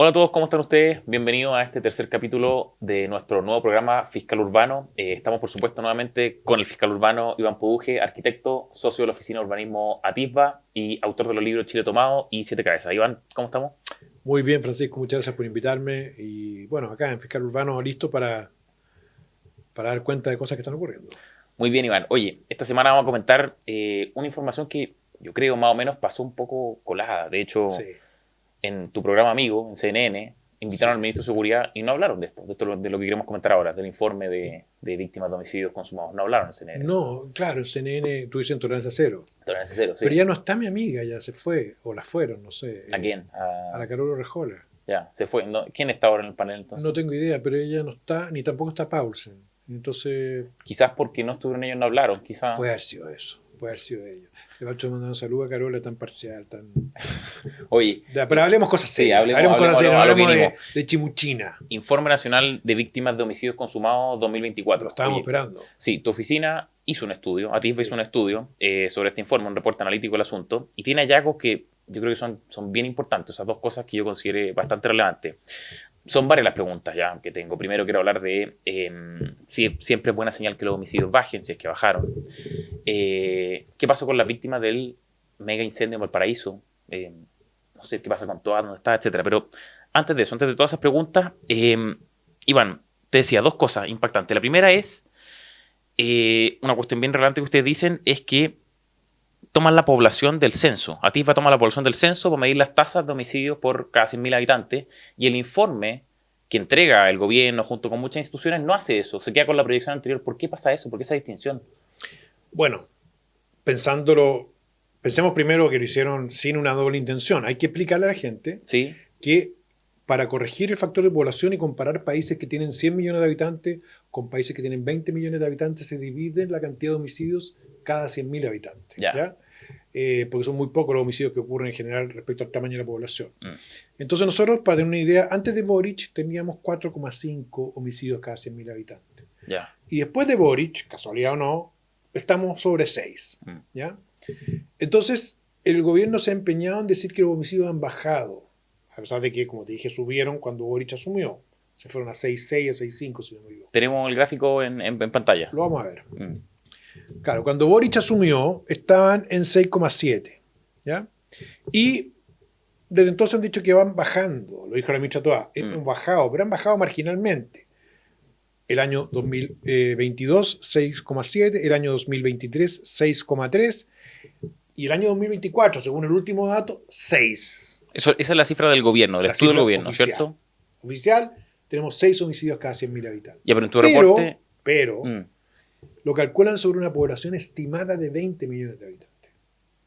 Hola a todos, ¿cómo están ustedes? Bienvenidos a este tercer capítulo de nuestro nuevo programa Fiscal Urbano. Estamos, por supuesto, nuevamente con el fiscal urbano Iván Poduje, arquitecto, socio de la Oficina de Urbanismo Atisba y autor de los libros Chile Tomado y Siete Cabezas. Iván, ¿cómo estamos? Muy bien, Francisco, muchas gracias por invitarme. Y bueno, acá en Fiscal Urbano, listo para dar cuenta de cosas que están ocurriendo. Muy bien, Iván. Oye, esta semana vamos a comentar una información que yo creo más o menos pasó un poco colada. De Sí, hecho, en tu programa amigo, en CNN, invitaron al sí. ministro de Seguridad y no hablaron de esto de lo que queremos comentar ahora, del informe de víctimas de homicidios consumados. No hablaron en CNN. No, claro, en CNN tú dices tolerancia cero. Tolerancia cero, Pero sí. ya no está mi amiga, ya se fue, o la fueron, no sé, ¿A quién? a la Carola Rejola. Ya, se fue. No, ¿quién está ahora en el panel No entonces? tengo idea, pero ella no está, ni tampoco está Paulsen. Entonces, Quizás porque no estuvieron ellos, no hablaron. Quizás. puede haber sido eso, puede haber sido ello. Le va a mandar un saludo a Carola tan parcial, tan... Oye, Pero hablemos cosas sí, serias, hablemos, hablemos cosas hablemos serias, no a lo que hablemos vinimos. de chimuchina. Informe Nacional de Víctimas de Homicidios Consumados Lo 2024. estábamos Oye, esperando. sí, tu oficina hizo un estudio, Atisba hizo un Sí. estudio sobre este informe, un reporte analítico del asunto, y tiene hallazgos que yo creo que son bien importantes, esas dos cosas que yo consideré bastante relevantes. Son varias las preguntas ya que tengo. Primero quiero hablar de si siempre es buena señal que los homicidios bajen, si es que bajaron. ¿Qué pasó con las víctimas del mega incendio en Valparaíso? No sé qué pasa con todas, dónde está, etcétera. Pero antes de eso, antes de todas esas preguntas, Iván, te decía dos cosas impactantes. La primera es una cuestión bien relevante que ustedes dicen, es que toman la población del censo. Atisba toma la población del censo para medir las tasas de homicidios por cada 100.000 habitantes y el informe que entrega el gobierno junto con muchas instituciones no hace eso, se queda con la proyección anterior. ¿Por qué pasa eso? ¿Por qué esa distinción? Bueno, pensándolo, pensemos primero que lo hicieron sin una doble intención. Hay que explicarle a la gente ¿Sí? que para corregir el factor de población y comparar países que tienen 100 millones de habitantes con países que tienen 20 millones de habitantes, se dividen la cantidad de homicidios cada 100.000 habitantes. Ya. ¿Ya? Porque son muy pocos los homicidios que ocurren en general respecto al tamaño de la población. Entonces nosotros, para tener una idea, antes de Boric teníamos 4,5 homicidios cada 100.000 habitantes. Ya. Y después de Boric, casualidad o no, estamos sobre 6. ¿Ya? Entonces, el gobierno se ha empeñado en decir que los homicidios han bajado, a pesar de que, como te dije, subieron cuando Boric asumió. Se fueron a 6,6, a 6,5, si no me equivoco. Tenemos el gráfico en pantalla. Lo vamos a ver. Claro, cuando Boric asumió, estaban en 6,7. ¿Ya? Y desde entonces han dicho que van bajando, lo dijo la ministra Toá, han bajado, pero han bajado marginalmente. El año 2022, 6,7, el año 2023, 6,3, y el año 2024, según el último dato, 6. Esa es la cifra del gobierno, del La estudio del cifra gobierno, oficial. ¿cierto? Oficial, tenemos 6 homicidios cada 100.000 habitantes. Ya, pero en tu reporte... Pero lo calculan sobre una población estimada de 20 millones de habitantes.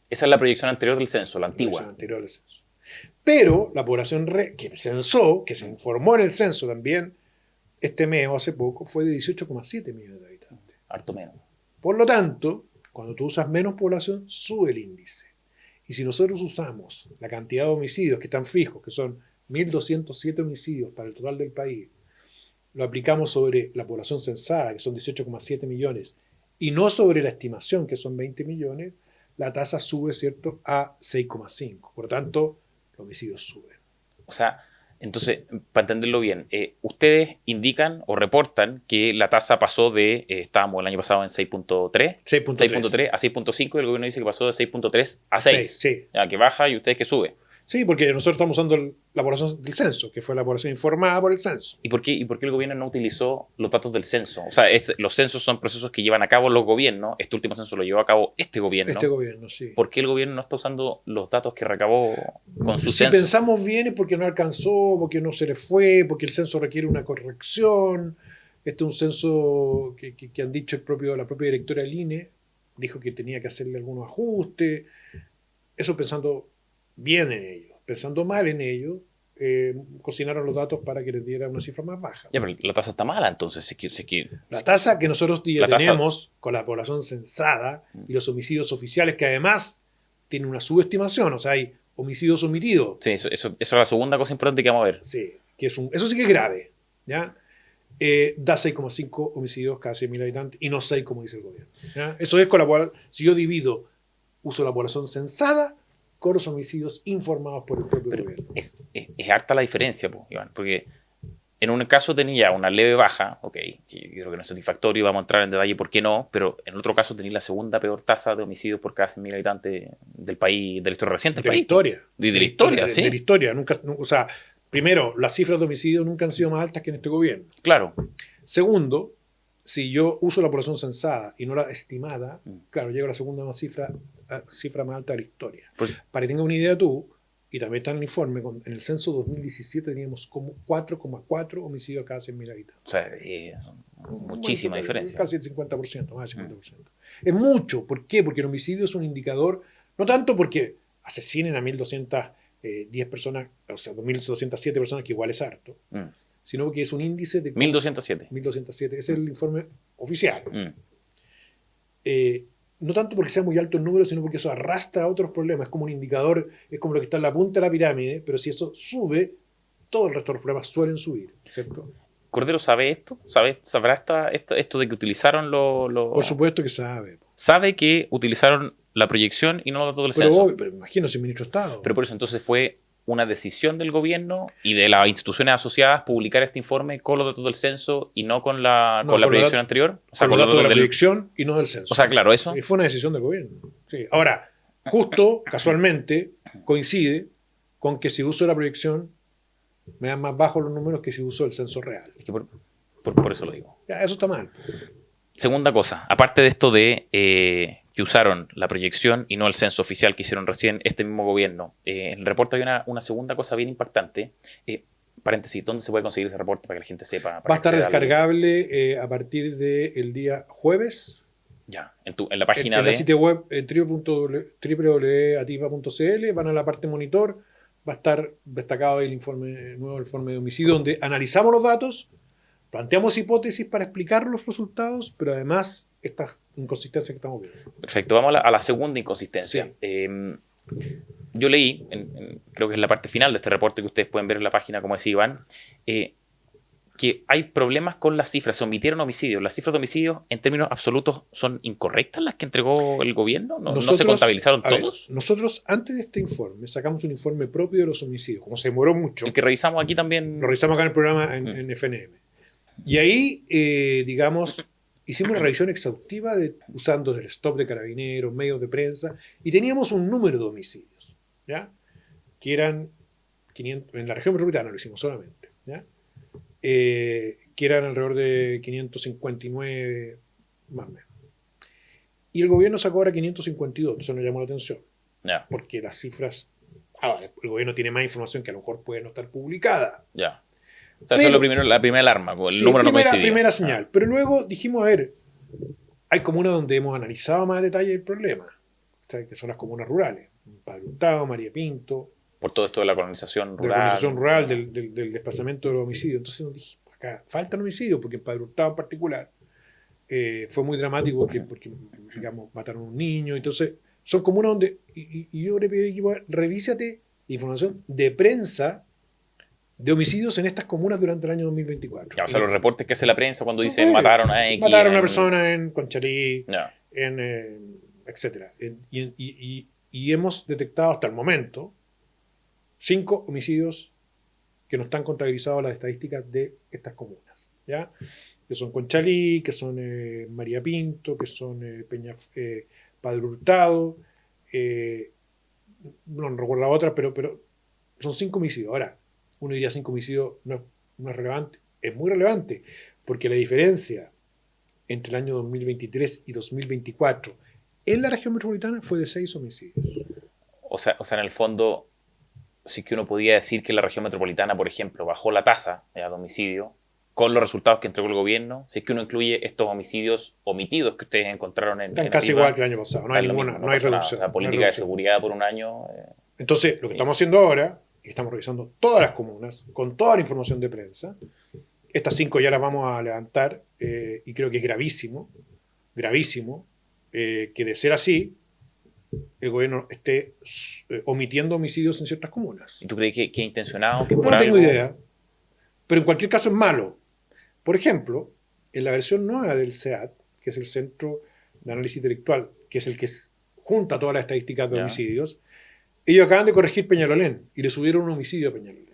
Esa es la proyección anterior del censo, la La población antigua. anterior al censo. Pero la población que censó, que se informó en el censo también, este mes o hace poco, fue de 18,7 millones de habitantes. Harto menos. Por lo tanto, cuando tú usas menos población, sube el índice. Y si nosotros usamos la cantidad de homicidios que están fijos, que son 1.207 homicidios para el total del país, lo aplicamos sobre la población censada, que son 18,7 millones, y no sobre la estimación, que son 20 millones, la tasa sube, ¿cierto?, a 6,5. Por tanto, los homicidios suben. O sea, entonces, para entenderlo bien, ustedes indican o reportan que la tasa pasó de, estábamos el año pasado en 6.3, 6.3 a 6.5 y el gobierno dice que pasó de 6.3 a 6. Sí. Ya, que baja y ustedes que sube. Sí, porque nosotros estamos usando la población del censo, que fue la población informada por el censo. ¿Y por qué el gobierno no utilizó los datos del censo? O sea, los censos son procesos que llevan a cabo los gobiernos. Este último censo lo llevó a cabo este gobierno. Este gobierno, sí. ¿Por qué el gobierno no está usando los datos que recabó con su Si censo? pensamos bien es porque no alcanzó, porque no se le fue, porque el censo requiere una corrección. Este es un censo que han dicho la propia directora del INE, dijo que tenía que hacerle algunos ajustes. Eso pensando bien en ello. Pensando mal en ello, cocinaron los datos para que les diera una cifra más baja. Ya, pero la tasa está mala, entonces. La tasa que nosotros ya La tenemos con la población censada y los homicidios oficiales, que además tienen una subestimación, o sea, hay homicidios omitidos. Sí, eso es la segunda cosa importante que vamos a ver. Sí, eso sí que es grave, ¿ya? Da 6,5 homicidios cada 100.000 habitantes y no 6 como dice el gobierno, ¿ya? Eso es con la cual, si yo divido, uso la población censada con los homicidios informados por el propio Pero gobierno. es harta la diferencia, po, Iván, porque en un caso tenía una leve baja, ok, que yo creo que no es satisfactorio, vamos a entrar en detalle por qué no, pero en otro caso tenía la segunda peor tasa de homicidios por cada 100.000 habitantes del país, de la historia reciente del De la país. historia. De la historia, sí. De la historia. Nunca, o sea, primero, las cifras de homicidios nunca han sido más altas que en este gobierno. Claro. Segundo, si yo uso la población censada y no la estimada, claro, llego a la segunda cifra más alta de la historia. Pues, Para que tengas una idea tú, y también está en el informe, en el censo 2017 teníamos como 4,4 homicidios a cada 100.000 habitantes. o sea, muchísima diferencia. Casi el 50%, más del 50%. Es mucho. ¿Por qué? Porque el homicidio es un indicador, no tanto porque asesinen a 1.210 personas, o sea, 2.207 personas, que igual es harto, sino porque es un índice de... 1.207. 1.207, ese es el informe oficial. Mm. No tanto porque sea muy alto el número, sino porque eso arrastra a otros problemas. Es como un indicador, es como lo que está en la punta de la pirámide, pero si eso sube, todo el resto de los problemas suelen subir, ¿cierto? ¿Cordero sabe esto? ¿Sabrá esto de que utilizaron Por supuesto que sabe. Sabe que utilizaron la proyección y no los datos del censo. Pero imagino, si el ministro de Estado. Pero por eso entonces fue una decisión del gobierno y de las instituciones asociadas publicar este informe con los datos del censo y no con la proyección anterior. O sea, con los datos de la proyección y no del censo. O sea, claro, eso. Y fue una decisión del gobierno. Sí. Ahora, justo, casualmente, coincide con que si uso la proyección me dan más bajos los números que si uso el censo real. Es que por eso lo digo. Ya, eso está mal. Segunda cosa, aparte de esto de que usaron la proyección y no el censo oficial que hicieron recién este mismo gobierno, en el reporte hay una segunda cosa bien impactante. Paréntesis, ¿dónde se puede conseguir ese reporte para que la gente sepa? Va a estar descargable a partir del día jueves. Ya, en la página en la sitio web www.ativa.cl, van a la parte monitor, va a estar destacado el nuevo informe de homicidio, donde analizamos los datos, planteamos hipótesis para explicar los resultados, pero además estas inconsistencias que estamos viendo. Perfecto, vamos a la segunda inconsistencia. Sí. Yo leí, creo que es la parte final de este reporte que ustedes pueden ver en la página, como decía Iván, que hay problemas con las cifras, se omitieron homicidios. Las cifras de homicidios en términos absolutos son incorrectas las que entregó el gobierno, no se contabilizaron todos. Nosotros antes de este informe sacamos un informe propio de los homicidios, como se demoró mucho. El que revisamos aquí también. Lo revisamos acá en el programa en FNM. Y ahí, digamos, hicimos una revisión exhaustiva usando el stop de carabineros, medios de prensa, y teníamos un número de homicidios, ¿ya? Que eran 500, en la región metropolitana lo hicimos solamente, ¿ya? Que eran alrededor de 559, más o menos. Y el gobierno sacó ahora 552, eso nos llamó la atención. Yeah. Porque las cifras... el gobierno tiene más información que a lo mejor puede no estar publicada. Ya. Yeah. O sea, eso es la primera alarma, el número no coincidió. Primera señal. Pero luego dijimos, a ver, hay comunas donde hemos analizado más a detalle el problema, que son las comunas rurales. Padre Hurtado, María Pinto. Por todo esto de la colonización rural. De la colonización rural, del desplazamiento de los homicidios. Entonces nos dijimos, acá faltan homicidios, porque en Padre Hurtado en particular fue muy dramático porque, digamos, mataron a un niño. Entonces, son comunas donde, y yo le pedí al equipo, revísate información de prensa de homicidios en estas comunas durante el año 2024. Ya, o sea, los reportes que hace la prensa cuando dicen mataron a X. Mataron a una persona en Conchalí, yeah. Etc. Y hemos detectado hasta el momento 5 homicidios que no están contabilizados en las estadísticas de estas comunas, ¿ya? Que son Conchalí, que son María Pinto, que son Padre Hurtado, no recuerdo la otra, pero son 5 homicidios. Ahora, uno diría 5 homicidios no es relevante. Es muy relevante, porque la diferencia entre el año 2023 y 2024 en la región metropolitana fue de 6 homicidios. O sea, en el fondo, sí que uno podía decir que la región metropolitana, por ejemplo, bajó la tasa de homicidio con los resultados que entregó el gobierno, si es que uno incluye estos homicidios omitidos que ustedes encontraron en Están casi igual que el año pasado, no hay ninguna, no hay reducción. O sea, política de seguridad por un año. Entonces, lo que estamos haciendo ahora, y estamos revisando todas las comunas, con toda la información de prensa, estas 5 ya las vamos a levantar, y creo que es gravísimo, que de ser así, el gobierno esté omitiendo homicidios en ciertas comunas. ¿Y tú crees que es intencionado? Que no tengo idea, pero en cualquier caso es malo. Por ejemplo, en la versión nueva del CEAT, que es el Centro de Análisis Intelectual, que es el que junta todas las estadísticas de homicidios, Ellos acaban de corregir Peñalolén y le subieron un homicidio a Peñalolén.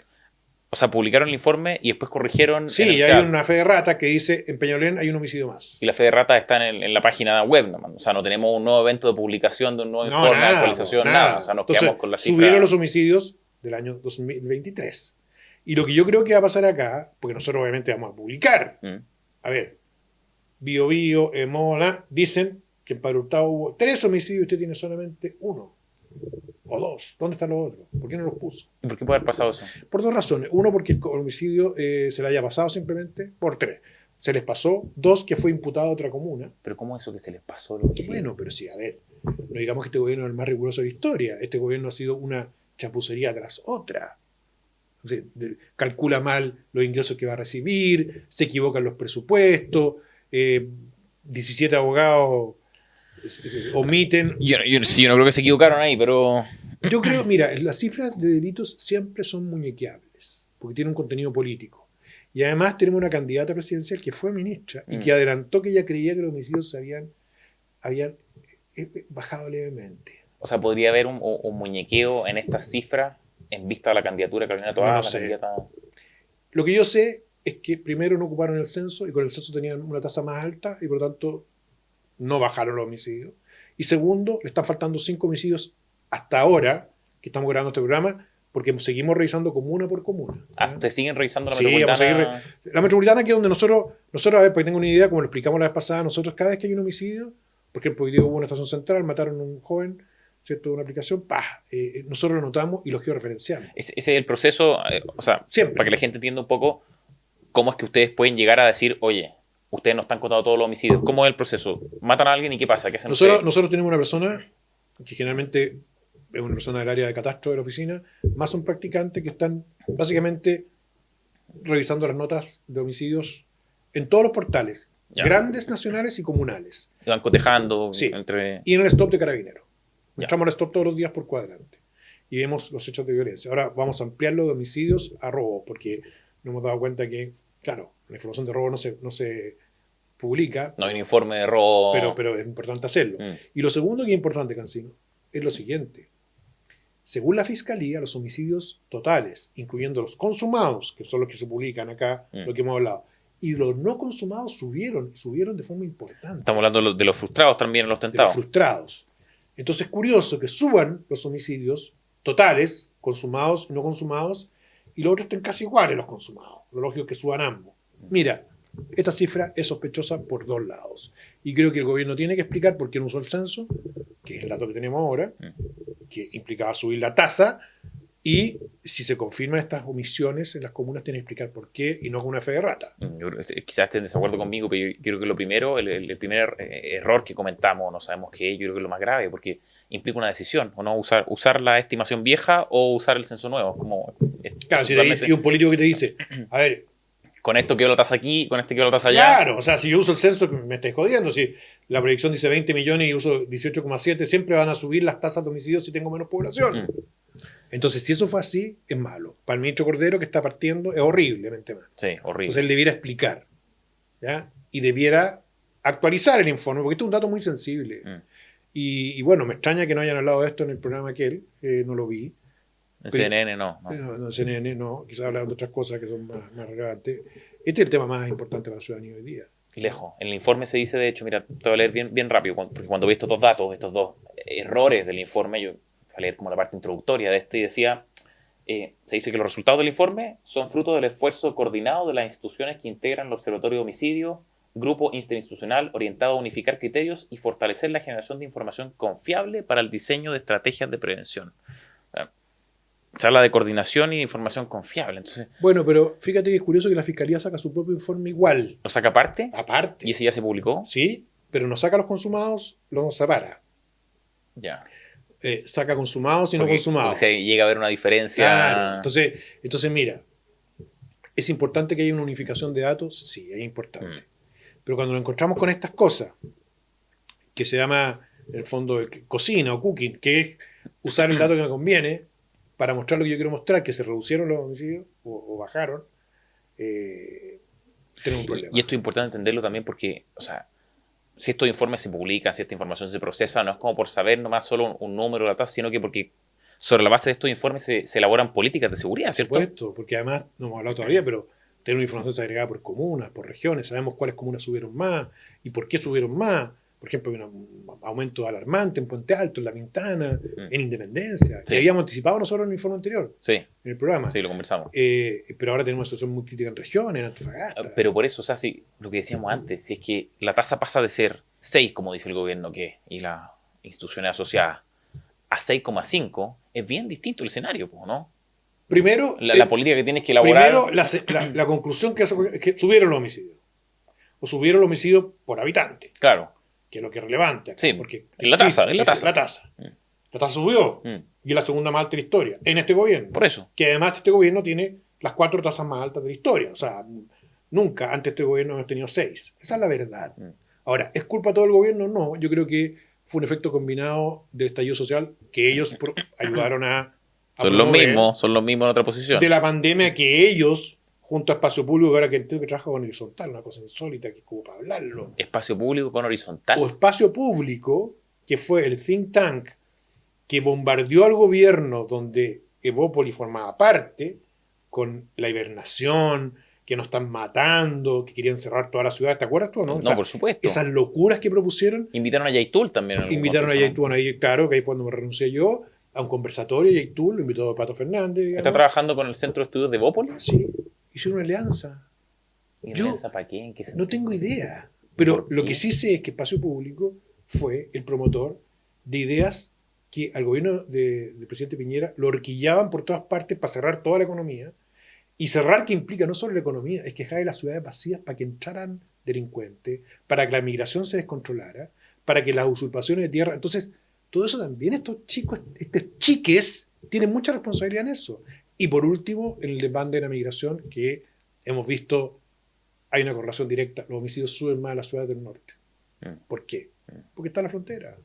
O sea, publicaron el informe y después corrigieron. Sí, y hay una fe de rata que dice en Peñalolén hay un homicidio más. Y la fe de rata está en la página web, ¿no? O sea, no tenemos un nuevo evento de publicación de un nuevo informe, nada, actualización, nada. O sea, nos Entonces, quedamos con la cifra. subieron los homicidios del año 2023. Y lo que yo creo que va a pasar acá, porque nosotros obviamente vamos a publicar, a ver, Bio Bio, Emola, dicen que en Padre Hurtado hubo 3 homicidios y usted tiene solamente 1 o 2. ¿Dónde están los otros? ¿Por qué no los puso? ¿Y por qué puede haber pasado eso? Por 2 razones. 1, porque el homicidio se le haya pasado simplemente. Por 3, se les pasó. 2, que fue imputado a otra comuna. ¿Pero cómo es eso que se les pasó el homicidio? Bueno, pero sí, a ver, no digamos que este gobierno es el más riguroso de la historia. Este gobierno ha sido una chapucería tras otra. O sea, calcula mal los ingresos que va a recibir, se equivocan los presupuestos, 17 abogados omiten. Yo no creo que se equivocaron ahí, pero... Yo creo, mira, las cifras de delitos siempre son muñequeables, porque tienen un contenido político. Y además tenemos una candidata presidencial que fue ministra y que adelantó que ella creía que los homicidios se habían bajado levemente. O sea, ¿podría haber un muñequeo en estas cifras en vista de la candidatura de Carolina Toá? No sé. Lo que yo sé es que primero no ocuparon el censo y con el censo tenían una tasa más alta y por lo tanto no bajaron los homicidios. Y segundo, le están faltando 5 homicidios hasta ahora, que estamos grabando este programa, porque seguimos revisando comuna por comuna. Ah, ¿ustedes siguen revisando la Sí, metropolitana? La metropolitana, que es donde nosotros, a ver, para que tengan una idea, como lo explicamos la vez pasada, nosotros cada vez que hay un homicidio, por ejemplo, hoy día hubo una estación central, mataron a un joven, ¿cierto? Una aplicación, nosotros lo notamos y lo georreferenciamos. Ese es el proceso, o sea, siempre. Para que la gente entienda un poco cómo es que ustedes pueden llegar a decir, oye, ustedes no están contando todos los homicidios. ¿Cómo es el proceso? ¿Matan a alguien y qué pasa? ¿Qué hacen nosotros tenemos una persona que generalmente es una persona del área de catastro de la oficina, más un practicante que están básicamente revisando las notas de homicidios en todos los portales, grandes, nacionales y comunales. Y van cotejando. Sí, y en el stop de Carabineros. Entramos al stop todos los días por cuadrante y vemos los hechos de violencia. Ahora vamos a ampliarlo de homicidios a robos, porque nos hemos dado cuenta que, claro, la información de robo no se publica. No hay un informe de robo. Pero es importante hacerlo. Y lo segundo que es importante, Cancino, es lo siguiente. Según la Fiscalía, los homicidios totales, incluyendo los consumados, que son los que se publican acá, lo que hemos hablado, y los no consumados subieron de forma importante. Estamos hablando de los frustrados también, los tentados. De los frustrados. Entonces es curioso que suban los homicidios totales, consumados y no consumados, y los otros estén casi iguales los consumados. Lo lógico es que suban ambos. Mira, esta cifra es sospechosa por 2 lados. Y creo que el gobierno tiene que explicar por qué no usó el censo, que es el dato que tenemos ahora, que implicaba subir la tasa, y si se confirman estas omisiones en las comunas, tienen que explicar por qué y no con una fe de rata. Quizás estén en desacuerdo conmigo, pero yo creo que lo primero, el primer error que comentamos, no sabemos qué, yo creo que es lo más grave, porque implica una decisión, o no usar la estimación vieja o usar el censo nuevo. Claro, si y un político que te dice, a ver, con esto quedo la tasa aquí, con este quedo la tasa allá. Claro, o sea, si yo uso el censo, me estáis jodiendo. Si la proyección dice 20 millones y uso 18,7, siempre van a subir las tasas de homicidios si tengo menos población. Entonces, si eso fue así, es malo. Para el ministro Cordero, que está partiendo, es horriblemente malo. Sí, horrible. Entonces, él debiera explicar, ¿ya? Y debiera actualizar el informe, porque esto es un dato muy sensible. Y bueno, me extraña que no hayan hablado de esto en el programa aquel, no lo vi. En CNN no. En CNN no, quizás hablaron de otras cosas que son más relevantes. Este es el tema más importante para la ciudadanía hoy día. Lejos. En el informe se dice, de hecho, mira, te voy a leer bien rápido, porque cuando vi estos 2 datos, estos 2 errores del informe, yo fui a leer como la parte introductoria de este y decía, se dice que los resultados del informe son fruto del esfuerzo coordinado de las instituciones que integran el Observatorio de Homicidio, grupo interinstitucional orientado a unificar criterios y fortalecer la generación de información confiable para el diseño de estrategias de prevención. Se habla de coordinación y de información confiable. Entonces, bueno, pero fíjate que es curioso que la Fiscalía saca su propio informe igual. ¿Lo saca aparte? Aparte. ¿Y ese ya se publicó? Sí, pero no saca los consumados, los separa. Ya. Saca consumados y no consumados. Porque llega a haber una diferencia. Claro. Entonces, mira, ¿es importante que haya una unificación de datos? Sí, es importante. Pero cuando nos encontramos con estas cosas, que se llama, en el fondo, cocina o cooking, que es usar el dato que me conviene para mostrar lo que yo quiero mostrar, que se reducieron los homicidios o bajaron, tenemos un problema. Y esto es importante entenderlo también porque, o sea, si estos informes se publican, si esta información se procesa, no es como por saber nomás solo un número de la tasa, sino que porque sobre la base de estos informes se elaboran políticas de seguridad, ¿cierto? Por supuesto, porque además, no hemos hablado todavía, pero tenemos información segregada por comunas, por regiones, sabemos cuáles comunas subieron más y por qué subieron más. Por ejemplo, hay un aumento alarmante en Puente Alto, en La Pintana, en Independencia, Sí. que habíamos anticipado nosotros en el informe anterior, Sí, en el programa. sí, lo conversamos. Pero ahora tenemos una situación muy crítica en regiones, en Antofagasta. Pero por eso, o sea, si, lo que decíamos antes, si es que la tasa pasa de ser 6, como dice el gobierno y las instituciones asociadas, a 6,5, es bien distinto el escenario, ¿no? Primero, La política que tienes que elaborar. Primero, la conclusión que hace es que subieron los homicidios. O subieron los homicidios por habitante, Claro, que es lo que es relevante acá, sí, porque es la tasa, es la esa tasa. La tasa. La tasa subió, Mm. y es la segunda más alta de la historia, en este gobierno. Por eso. Que además este gobierno tiene las 4 tasas más altas de la historia. O sea, nunca antes este gobierno hemos tenido 6. Esa es la verdad. Ahora, ¿es culpa de todo el gobierno? No, yo creo que fue un efecto combinado del estallido social que ellos ayudaron a Son los promover, mismos en otra posición. de la pandemia que ellos, junto a Espacio Público, ahora que entiendo que trabaja con Horizontal, una cosa insólita que es como para hablarlo. Espacio público con horizontal. O Espacio Público, que fue el think tank que bombardeó al gobierno, donde Evópoli formaba parte, con la hibernación, que nos están matando, que querían cerrar toda la ciudad. ¿Te acuerdas tú, no? No, O sea, por supuesto. esas locuras que propusieron, Invitaron a Yaitul también. En algún invitaron a contexto, ¿no? Yaitul, bueno, ahí, claro, que ahí fue cuando me renuncié yo, a un conversatorio, Yaitul, lo invitó a Pato Fernández. Digamos. ¿Está trabajando con el Centro de Estudios de Evópolis? Sí, hicieron una alianza. ¿Y Yo alianza para qué? ¿En qué No sentido? tengo idea, pero ¿Por lo qué? que sí sé es que Espacio Público fue el promotor de ideas que al gobierno del presidente Piñera lo horquillaban por todas partes para cerrar toda la economía. Y cerrar que implica no solo la economía, es que dejar las ciudades vacías para que entraran delincuentes, para que la migración se descontrolara, para que las usurpaciones de tierra... Entonces, todo eso también estos chicos, estos chiques, tienen mucha responsabilidad en eso. Y por último, en el desbande de la migración, que hemos visto, hay una correlación directa, los homicidios suben más a las ciudades del norte. ¿Por qué? Porque está en la frontera.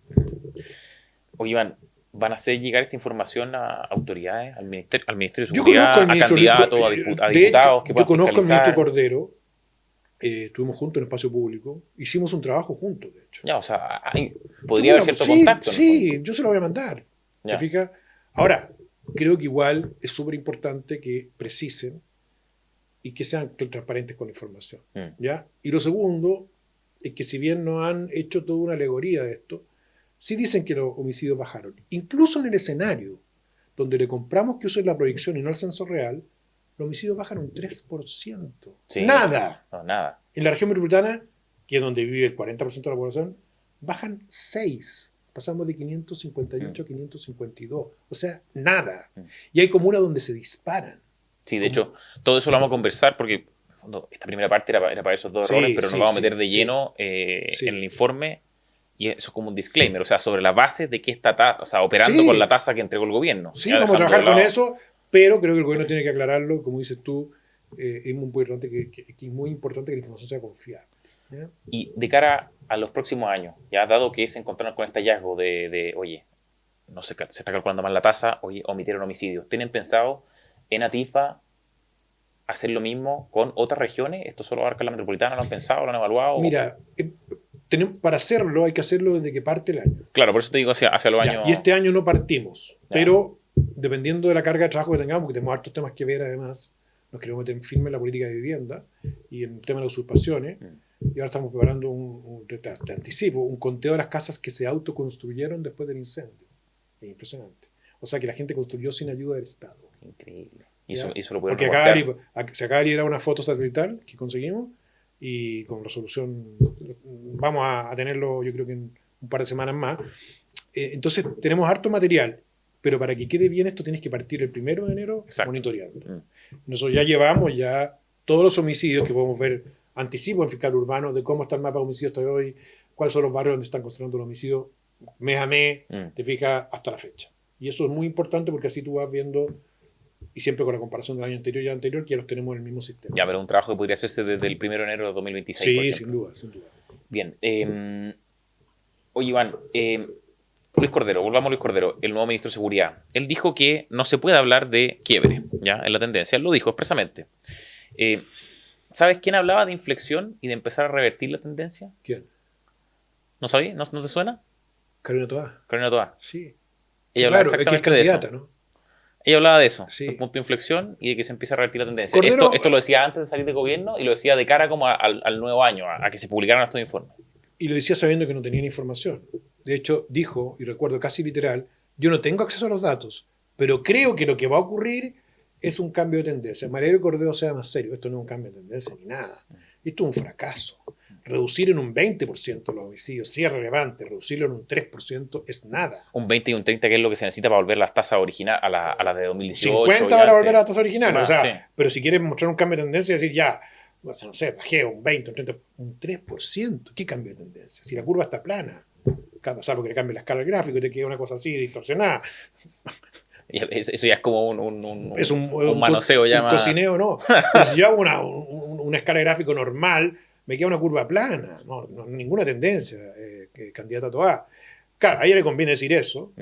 Oye, Iván, ¿van a hacer llegar esta información a autoridades, al Ministerio de Yo Seguridad, conozco al a ministro candidatos, a de diputados hecho, que yo puedan conozco al fiscalizar? ministro Cordero, estuvimos juntos en Espacio Público, hicimos un trabajo juntos, de hecho. Ya, o sea, podría haber cierto sí, contacto. ¿no? Sí, yo se lo voy a mandar. Ya. ¿Te fijas? Ahora, creo que igual es súper importante que precisen y que sean transparentes con la información. ¿Ya? Y lo segundo es que si bien no han hecho toda una alegoría de esto, sí dicen que los homicidios bajaron. Incluso en el escenario donde le compramos que usen la proyección y no el censo real, los homicidios bajan un 3%. Sí. Nada. No, nada. En la región metropolitana, que es donde vive el 40% de la población, bajan 6. Pasamos de 558 a 552. O sea, nada. Y hay comunas donde se disparan. Sí, de hecho, todo eso lo vamos a conversar porque, en el fondo, esta primera parte era para esos dos errores, pero nos vamos a meter de lleno en el informe. Y eso es como un disclaimer, o sea, sobre la base de que está operando con la tasa que entregó el gobierno. Sí, vamos a trabajar con eso, pero creo que el gobierno tiene que aclararlo, como dices tú, es muy importante que es muy importante que la información sea confiable. ¿Ya? Y de cara a los próximos años, ya dado que se encontraron con este hallazgo oye, no se está calculando mal la tasa, oye, omitieron homicidios, ¿tienen pensado en Atifa hacer lo mismo con otras regiones? ¿Esto solo abarca la metropolitana? ¿Lo han pensado? ¿Lo han evaluado? Mira, para hacerlo hay que hacerlo desde que parte el año. Claro, por eso te digo hacia los años... Y este año no partimos, pero dependiendo de la carga de trabajo que tengamos, porque tenemos hartos temas que ver además, nos queremos meter firme en la política de vivienda y en el tema de las usurpaciones, y ahora estamos preparando te anticipo, un conteo de las casas que se autoconstruyeron después del incendio. Es impresionante. O sea que la gente construyó sin ayuda del Estado. Increíble. Y eso lo pudieron porque se acaba de liberar una foto satelital que conseguimos y con resolución vamos a tenerlo yo creo que en un par de semanas más. Entonces tenemos harto material, pero para que quede bien esto tienes que partir el 1 de enero monitoreando. Nosotros ya llevamos todos los homicidios que podemos ver, anticipo en fiscal urbano de cómo está el mapa de homicidios hasta hoy, cuáles son los barrios donde están construyendo los homicidios mes a mes, te fijas, hasta la fecha. Y eso es muy importante porque así tú vas viendo, y siempre con la comparación del año anterior y el anterior, que ya los tenemos en el mismo sistema. Ya, pero un trabajo que podría hacerse desde el 1 de enero de 2026. Sí, sin duda, sin duda. Bien. Oye, Iván, Luis Cordero, volvamos a Luis Cordero, el nuevo ministro de Seguridad. Él dijo que no se puede hablar de quiebre, ¿ya? En la tendencia. Él lo dijo expresamente. ¿Sabes quién hablaba de inflexión y de empezar a revertir la tendencia? ¿Quién? ¿No sabías? ¿No te suena? Carolina Toá. Carolina Toá. Sí. Ella hablaba Claro, es que es exactamente de eso. candidata, ¿no? Ella hablaba de eso, Sí. el punto de inflexión y de que se empieza a revertir la tendencia. Cordero- Esto lo decía antes de salir de gobierno y lo decía de cara como al nuevo año, a que se publicaran estos informes. Y lo decía sabiendo que no tenían información. De hecho, dijo, y recuerdo casi literal, yo no tengo acceso a los datos, pero creo que lo que va a ocurrir es un cambio de tendencia. María Cordero sea más serio, esto no es un cambio de tendencia ni nada. Esto es un fracaso. Reducir en un 20% los homicidios sí es relevante, reducirlo en un 3% es nada. Un 20 y un 30 que es lo que se necesita para volver las tasas originales a las de 2018. 50 y para antes. volver a las tasas originales. Más, O sea, sí. pero si quieres mostrar un cambio de tendencia, decir ya, bueno, no sé, bajé un 20, un 30, un 3%. ¿Qué cambio de tendencia? Si la curva está plana, salvo que le cambie la escala al gráfico y te queda una cosa así distorsionada. Eso ya es como un Es un manoseo ya un más. cocineo, no. Pero si yo hago una escala de gráfico normal, me queda una curva plana. No, ninguna tendencia, candidata a Toá. Claro, a ella le conviene decir eso,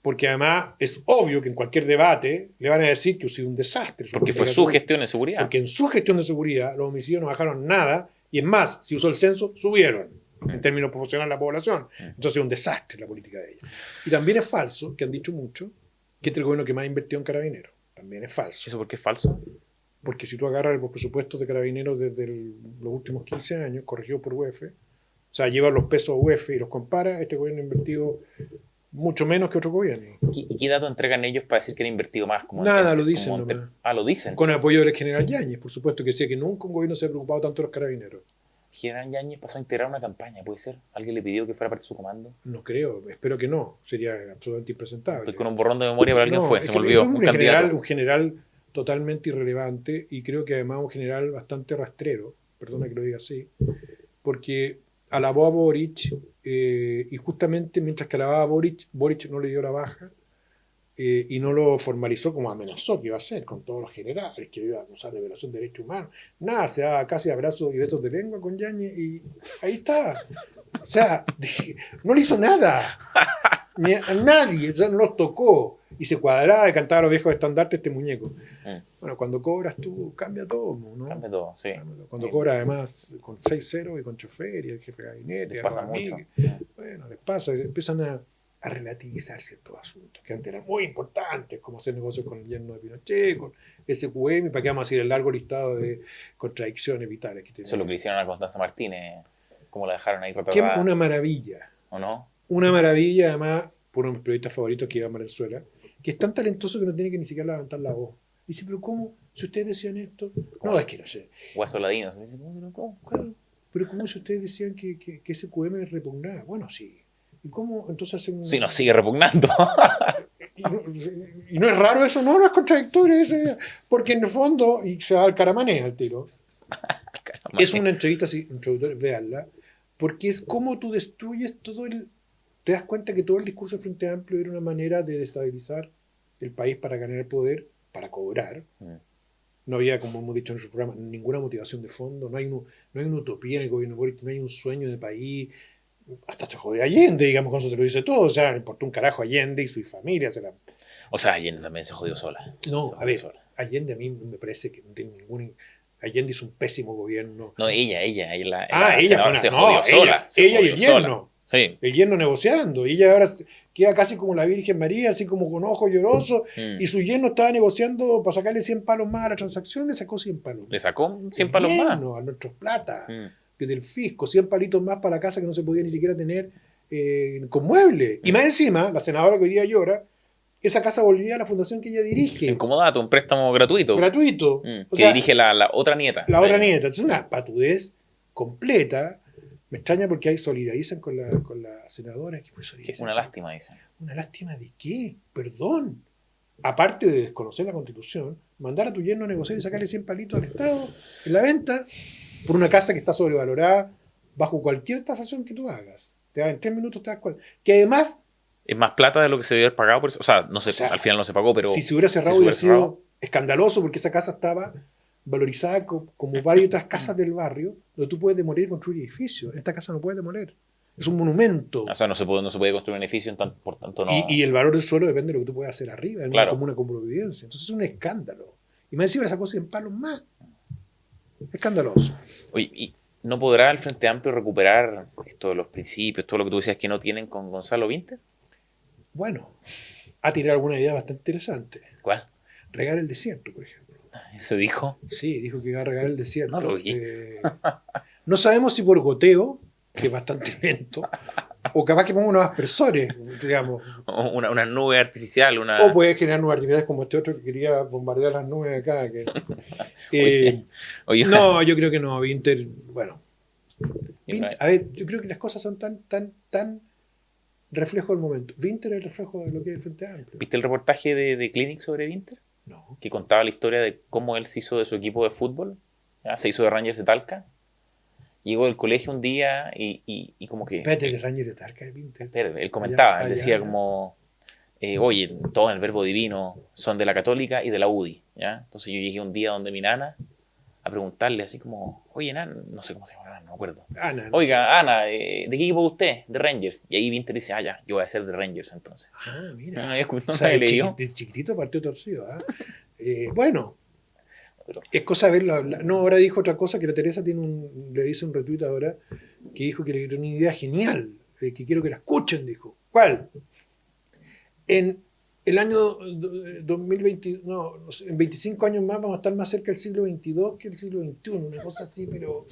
porque además es obvio que en cualquier debate le van a decir que ha sido un desastre. Porque fue su gestión de seguridad. Porque en su gestión de seguridad los homicidios no bajaron nada, y es más, si usó el censo, subieron en términos proporcionales a la población. Entonces es un desastre la política de ella. Y también es falso, que han dicho mucho, que este es el gobierno que más invirtió en Carabineros. También es falso. ¿Eso por qué es falso? Porque si tú agarras los presupuestos de Carabineros desde los últimos 15 años, corregidos por UEF, o sea, llevas los pesos a UEF y los compara, este gobierno ha invertido mucho menos que otro gobierno. ¿Y qué datos entregan ellos para decir que han invertido más? Nada, lo dicen nomás. Lo dicen. Con el apoyo del general Yáñez, por supuesto, que decía que nunca un gobierno se ha preocupado tanto de los Carabineros. General Yáñez pasó a integrar una campaña, ¿puede ser? ¿Alguien le pidió que fuera parte de su comando? No creo, espero que no. Sería absolutamente impresentable. Estoy con un borrón de memoria, pero alguien No, fue, se me olvidó. Un general totalmente irrelevante y creo que además un general bastante rastrero, perdona que lo diga así, porque alabó a Boric y justamente mientras que alababa a Boric no le dio la baja y no lo formalizó como amenazó que iba a hacer con todos los generales, que iba a acusar de violación de derechos humanos. Nada, se daba casi abrazos y besos de lengua con Yáñez y ahí está. O sea, no le hizo nada. Ni a nadie, o sea, no los tocó. Y se cuadraba y cantaba a los viejos estandartes este muñeco. Bueno, cuando cobras tú, cambia todo, ¿no? Cambia todo, sí. Cuando cobras además con 6-0 y con chofer y el jefe de gabinete. Les pasa mucho. Bueno, les pasa, empiezan a relativizar ciertos asuntos que antes eran muy importantes, como hacer negocios con el yerno de Pinochet, con SQM, para que vamos a ir el largo listado de contradicciones vitales que tiene. Eso es lo que le hicieron a Constanza Martínez, como la dejaron ahí retratada. Una maravilla. ¿O no? Una maravilla, además, por uno de mis periodistas favoritos, que iba a Valenzuela, que es tan talentoso que no tiene que ni siquiera levantar la voz. Dice, pero ¿cómo? Si ustedes decían esto... No, es que no sé. Guaso Ladino. ¿Cómo? Claro, pero ¿cómo si ustedes decían que SQM repugnaba? Bueno, sí. ¿Y cómo entonces hacen un... Sí, nos sigue repugnando. y no es raro eso, no es contradictorio, porque en el fondo, y se va al Caramanés al tiro, es una entrevista, sí, introductoria, véanla, porque es como tú destruyes todo el... Te das cuenta que todo el discurso del Frente Amplio era una manera de desestabilizar el país para ganar el poder, para cobrar. No había, como hemos dicho en nuestro programa, ninguna motivación de fondo, no hay una utopía en el gobierno Boric, no hay un sueño de país. Hasta se jode Allende, digamos, con eso te lo dice todo. O sea, le importó un carajo a Allende y su familia. O sea, Allende también se jodió sola. No, a ver, Allende a mí me parece que no tiene ningún... Allende hizo un pésimo gobierno. No, ella se jodió sola. Ella y el yerno. Sí. El yerno negociando. Y ella ahora queda casi como la Virgen María, así como con ojos llorosos. Y su yerno estaba negociando para sacarle 100 palos más a la transacción, le sacó 100 palos. Le sacó 100 palos más. A nuestros plata. Que del fisco, 100 palitos más para la casa que no se podía ni siquiera tener con muebles. Y más encima, la senadora que hoy día llora, esa casa volvía a la fundación que ella dirige. En comodato, un préstamo gratuito. Gratuito. Que dirige la otra nieta. La otra nieta. Entonces, una patudez completa. Me extraña porque ahí solidarizan con la senadora. Una lástima, dicen. ¿Una lástima de qué? Perdón. Aparte de desconocer la Constitución, mandar a tu yerno a negociar y sacarle 100 palitos al Estado en la venta por una casa que está sobrevalorada bajo cualquier tasación que tú hagas. En 3 minutos te das cuenta. Que además... Es más plata de lo que se debe haber pagado por eso. O sea, no sé, al final no se pagó, pero... Si se hubiera cerrado, hubiera sido escandaloso porque esa casa estaba valorizada como varias otras casas del barrio, donde tú puedes demoler y construir edificios. Esta casa no puede demoler. Es un monumento. O sea, no se puede construir un edificio, por tanto no... Y el valor del suelo depende de lo que tú puedas hacer arriba, en claro. Una comuna con providencia. Entonces es un escándalo. Y más encima esa cosa en palos más. Escandaloso. Oye, ¿y no podrá el Frente Amplio recuperar esto de los principios, todo lo que tú decías que no tienen con Gonzalo Vinter? Bueno, ha tirado alguna idea bastante interesante. ¿Cuál? Regar el desierto, por ejemplo. ¿Eso dijo? Sí, dijo que iba a regar el desierto. No lo vi. No sabemos si por goteo, que es bastante lento, o capaz que ponga unos aspersores, digamos. Una nube artificial, una... O puede generar nubes artificiales como este otro que quería bombardear las nubes acá. Oye, no, yo creo que no. Winter, bueno. A ver, yo creo que las cosas son tan reflejo del momento. Winter es el reflejo de lo que es el Frente Amplio. ¿Viste el reportaje de Clinic sobre Winter? No. Que contaba la historia de cómo él se hizo de su equipo de fútbol. ¿Ya? Se hizo de Rangers de Talca. Llegó del colegio un día y como que... Espérate, de Rangers de Talca de Winter. Espérate, él comentaba, él decía como... oye, todos en el Verbo Divino son de la Católica y de la UDI. ¿Ya? Entonces yo llegué un día donde mi nana a preguntarle así como, oye, Nana, no sé cómo se llama, no me acuerdo. Ana. Oiga, Ana, ¿de qué equipo es usted? De Rangers. Y ahí Winter dice, ya, yo voy a ser de Rangers entonces. Ah, mira. No, o sea, de chiquitito partió torcido. Bueno, es cosa de verlo. No, ahora dijo otra cosa que la Teresa le dice un retweet ahora, que dijo que le dio una idea genial, que quiero que la escuchen, dijo. ¿Cuál? En el año 2020, no sé, en 25 años más vamos a estar más cerca del siglo XXII que el siglo XXI, una cosa así, pero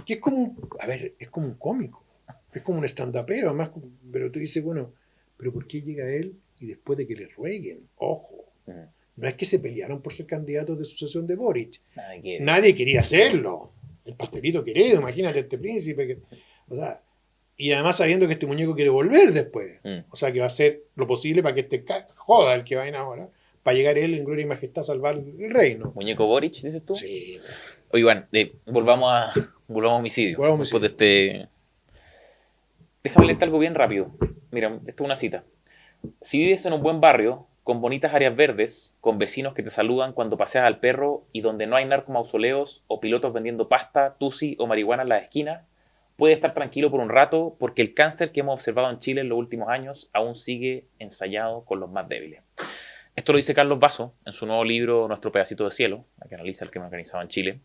que es como, es como un cómico, es como un stand-upero, además, pero tú dices, bueno, pero ¿por qué llega él y después de que le rueguen? Ojo, no es que se pelearon por ser candidatos de sucesión de Boric, nadie quería hacerlo, el pastelito querido, imagínate este príncipe, o sea, y además sabiendo que este muñeco quiere volver después. O sea, que va a hacer lo posible para que este joda el que va en ahora, para llegar él en gloria y majestad a salvar el reino. ¿Muñeco Boric, dices tú? Sí. Oye, Iván, volvamos a homicidio. Después de este... Déjame leerte algo bien rápido. Mira, esto es una cita. Si vives en un buen barrio, con bonitas áreas verdes, con vecinos que te saludan cuando paseas al perro y donde no hay narcomausoleos o pilotos vendiendo pasta, tusi o marihuana en las esquinas, puede estar tranquilo por un rato porque el cáncer que hemos observado en Chile en los últimos años aún sigue ensayado con los más débiles. Esto lo dice Carlos Basso en su nuevo libro Nuestro pedacito de cielo, que analiza el crimen organizado en Chile.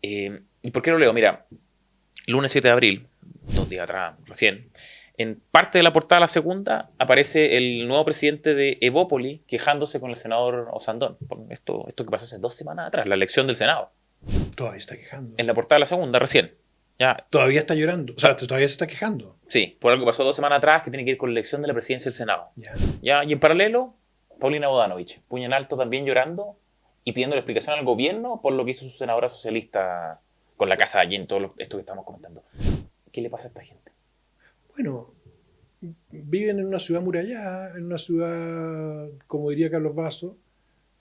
¿Y por qué lo leo? Mira, lunes 7 de abril, 2 días atrás recién, en parte de la portada de la segunda aparece el nuevo presidente de Evópoli quejándose con el senador Osandón. Por esto que pasó hace 2 semanas atrás, la elección del Senado. Todavía está quejando. En la portada de la segunda, recién. Ya. Todavía está llorando, o sea, todavía se está quejando. Sí, por algo que pasó 2 semanas atrás que tiene que ir con la elección de la presidencia del Senado. Ya. Y en paralelo, Paulina Bodanovich, puño en alto también llorando y pidiendo la explicación al gobierno por lo que hizo su senadora socialista con la casa allí en todo esto que estamos comentando. ¿Qué le pasa a esta gente? Bueno, viven en una ciudad murallada, en una ciudad, como diría Carlos Basso,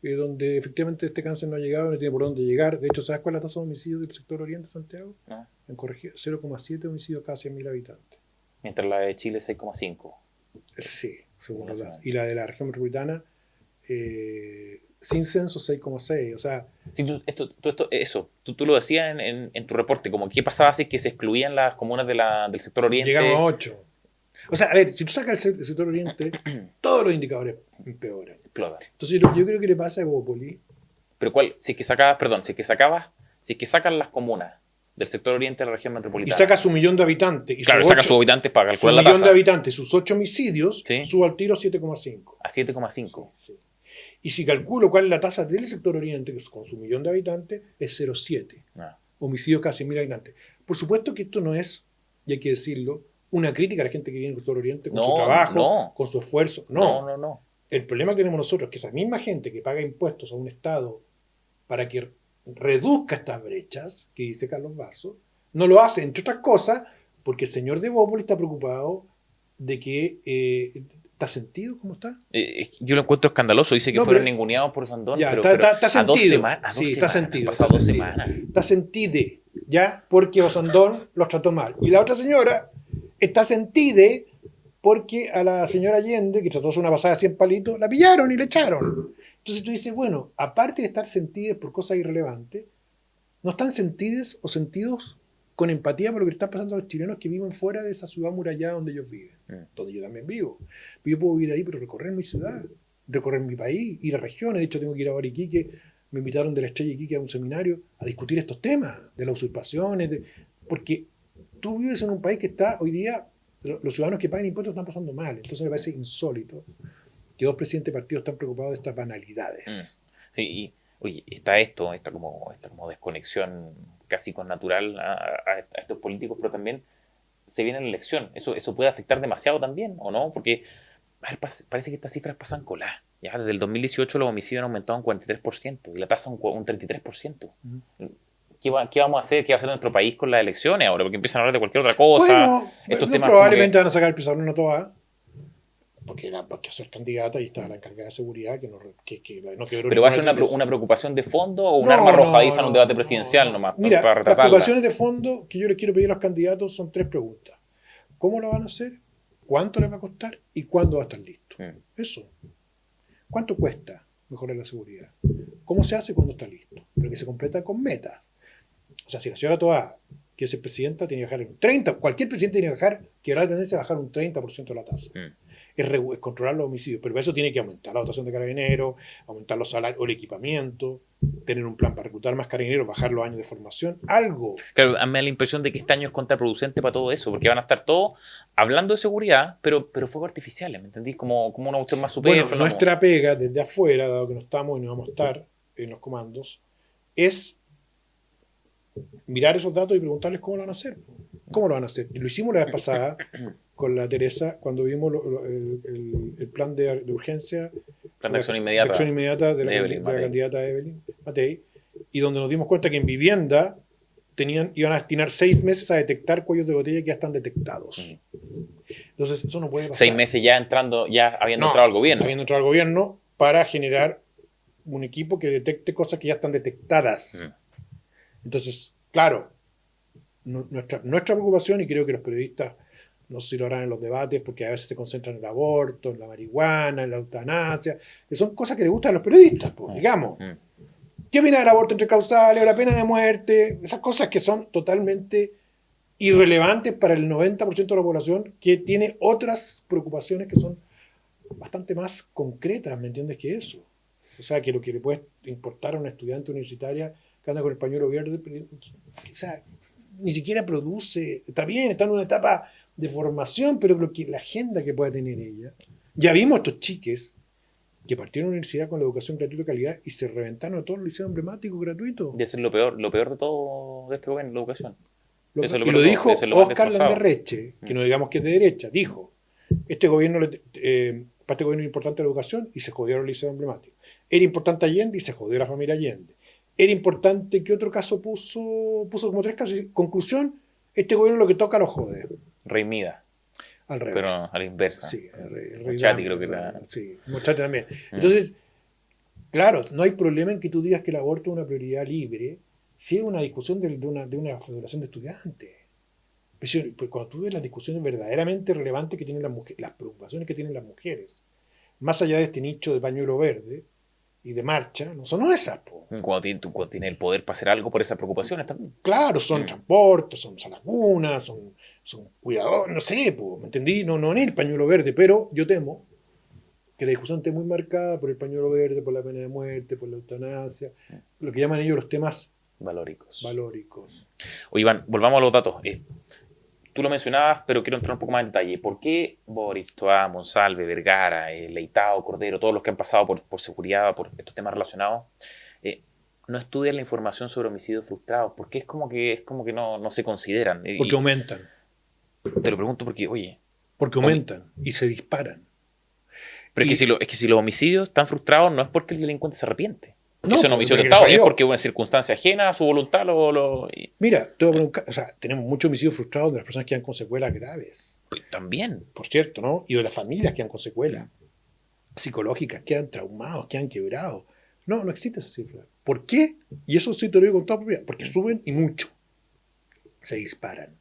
donde efectivamente este cáncer no ha llegado, no tiene por dónde llegar. De hecho, ¿sabes cuál es la tasa de homicidio del sector oriente de Santiago? No. Han corregido 0,7 homicidios cada 100.000 habitantes. Mientras la de Chile 6,5. Sí, según los datos. Y la de la región metropolitana, sin censo, 6,6. O sea... Sí, tú lo decías en tu reporte, como qué pasaba si que se excluían las comunas del sector oriente. Llegamos a 8. O sea, a ver, si tú sacas el sector oriente, todos los indicadores empeoran. Explota. Entonces yo creo que le pasa a Evópoli. Pero si es que sacan las comunas del sector oriente de la región metropolitana. Y saca su 1.000.000 de habitantes. Y claro, saca sus habitantes para calcular la tasa. Su 1.000.000 de habitantes, sus 8 homicidios, ¿sí? Subo al tiro a 7,5. A 7,5. Sí. Y si calculo cuál es la tasa del sector oriente, que es con su 1.000.000 de habitantes, es 0,7. Homicidios casi 1.000 habitantes. Por supuesto que esto no es, y hay que decirlo, una crítica a la gente que vive en el sector oriente con su trabajo, con su esfuerzo. No. El problema que tenemos nosotros es que esa misma gente que paga impuestos a un Estado para que reduzca estas brechas, que dice Carlos Basso, no lo hace, entre otras cosas, porque el señor de Evópoli está preocupado de que... ¿Está sentido? ¿Cómo está? Yo lo encuentro escandaloso. Dice que fueron ninguneados por Sandón. Ya, está sentido. A 2 semanas. Sí, está sentido. Han pasado 2 semanas. Está sentide, ¿ya? Porque Osandón los trató mal. Y la otra señora está sentide porque a la señora Allende, que trató de hacer una pasada de 100 palitos, la pillaron y le echaron. Entonces tú dices, bueno, aparte de estar sentides por cosas irrelevantes, no están sentides o sentidos con empatía por lo que están pasando a los chilenos que viven fuera de esa ciudad murallada donde ellos viven, donde yo también vivo. Yo puedo vivir ahí, pero recorrer mi ciudad, recorrer mi país, ir a regiones. De hecho, tengo que ir ahora a Iquique. Me invitaron de la Estrella Iquique a un seminario a discutir estos temas, de las usurpaciones, porque tú vives en un país que está hoy día, los ciudadanos que pagan impuestos están pasando mal. Entonces me parece insólito que dos presidentes de partidos están preocupados de estas banalidades. Sí, y oye, esta como desconexión casi con natural a estos políticos, pero también se viene la elección. Eso puede afectar demasiado también, ¿o no? Porque a ver, parece que estas cifras pasan coladas. Ya desde el 2018 los homicidios han aumentado un 43% y la tasa un 33%. ¿Qué vamos a hacer? ¿Qué va a hacer nuestro país con las elecciones ahora? Porque empiezan a hablar de cualquier otra cosa. Bueno, Estos temas probablemente van a sacar el pizarrón no toda, porque era porque ser candidata y estaba la encargada de seguridad que no quebró. ¿Pero va a ser una preocupación de fondo o un arma arrojadiza en un debate presidencial nomás? Mira, para las retratarla? preocupaciones de fondo que yo les quiero pedir a los candidatos son 3 preguntas. ¿Cómo lo van a hacer? ¿Cuánto les va a costar? ¿Y cuándo va a estar listo? Eso. ¿Cuánto cuesta mejorar la seguridad? ¿Cómo se hace cuando está listo? Pero que se completa con metas. O sea, si la señora Toá, que es presidenta, tiene que bajar un 30%, cualquier presidente tiene que bajar, que habrá la tendencia a bajar un 30% de la tasa. Es controlar los homicidios, pero para eso tiene que aumentar la dotación de carabineros, aumentar los salarios o el equipamiento, tener un plan para reclutar más carabineros, bajar los años de formación, algo. Claro, a mí me da la impresión de que este año es contraproducente para todo eso, porque van a estar todos hablando de seguridad, pero fuegos artificiales, ¿me entendís? Como una cuestión más superior. Bueno, nuestra pega desde afuera, dado que no estamos y no vamos a estar en los comandos, es mirar esos datos y preguntarles cómo lo van a hacer. ¿Cómo lo van a hacer? Y lo hicimos la vez pasada con la Teresa cuando vimos el plan de urgencia, plan de acción inmediata de la candidata Evelyn Matei, y donde nos dimos cuenta que en vivienda iban a destinar 6 meses a detectar cuellos de botella que ya están detectados. Entonces, eso no puede pasar. 6 meses ya habiendo entrado al gobierno. Habiendo entrado al gobierno para generar un equipo que detecte cosas que ya están detectadas. Entonces, claro, nuestra preocupación, y creo que los periodistas no sé si lo harán en los debates, porque a veces se concentran en el aborto, en la marihuana, en la eutanasia, que son cosas que les gustan a los periodistas, pues, digamos. ¿Qué opina del aborto entre causales o la pena de muerte? Esas cosas que son totalmente irrelevantes para el 90% de la población que tiene otras preocupaciones que son bastante más concretas, ¿me entiendes? Que eso. O sea, que lo que le puede importar a una estudiante universitaria que anda con el pañuelo verde, o sea, ni siquiera produce, está bien, está en una etapa de formación, pero la agenda que pueda tener ella. Ya vimos estos chiques que partieron a la universidad con la educación gratuita de calidad y se reventaron a todos los liceos emblemáticos gratuitos. Y eso es lo peor de todo de este gobierno, la educación. Y lo dijo Óscar Landerreche, que no digamos que es de derecha, dijo, para este gobierno es importante la educación y se jodieron los liceos emblemáticos. Era importante Allende y se jodió la familia Allende. Era importante, ¿qué otro caso puso como 3 casos? Conclusión, este gobierno lo que toca lo jode. Rey Mida. Al revés. Pero a la inversa. Sí, el Mochati creo que era. Sí, Mochati también. Entonces, claro, no hay problema en que tú digas que el aborto es una prioridad libre, si es una discusión de una federación de estudiantes. Pues cuando tú ves las discusiones verdaderamente relevantes que tienen las mujeres, las preocupaciones que tienen las mujeres, más allá de este nicho de pañuelo verde y de marcha, no son esas. Cuando tiene el poder para hacer algo por esas preocupaciones también. Claro, son transportes, son salacunas, son cuidadores, no sé, ¿me entendí? No es el pañuelo verde, pero yo temo que la discusión esté muy marcada por el pañuelo verde, por la pena de muerte, por la eutanasia, lo que llaman ellos los temas valóricos. Oye, Iván, volvamos a los datos. Tú lo mencionabas, pero quiero entrar un poco más en detalle. ¿Por qué Boric, Toá, Monsalve, Vergara, Leitao, Cordero, todos los que han pasado por seguridad, por estos temas relacionados, no estudian la información sobre homicidios frustrados? Porque es como que no se consideran. Porque aumentan. Te lo pregunto porque, oye... Porque aumentan y se disparan. Pero es que si los homicidios están frustrados no es porque el delincuente se arrepiente. No, eso no es homicidio de Estado, es porque una circunstancia ajena a su voluntad Mira, tenemos muchos homicidios frustrados de las personas que quedan con secuelas graves. Pues también. Por cierto, ¿no? Y de las familias que quedan con secuelas psicológicas, quedan traumados, quedan quebrados. No existe esa cifra. ¿Por qué? Y eso sí te lo digo con toda propiedad. Porque suben y mucho. Se disparan.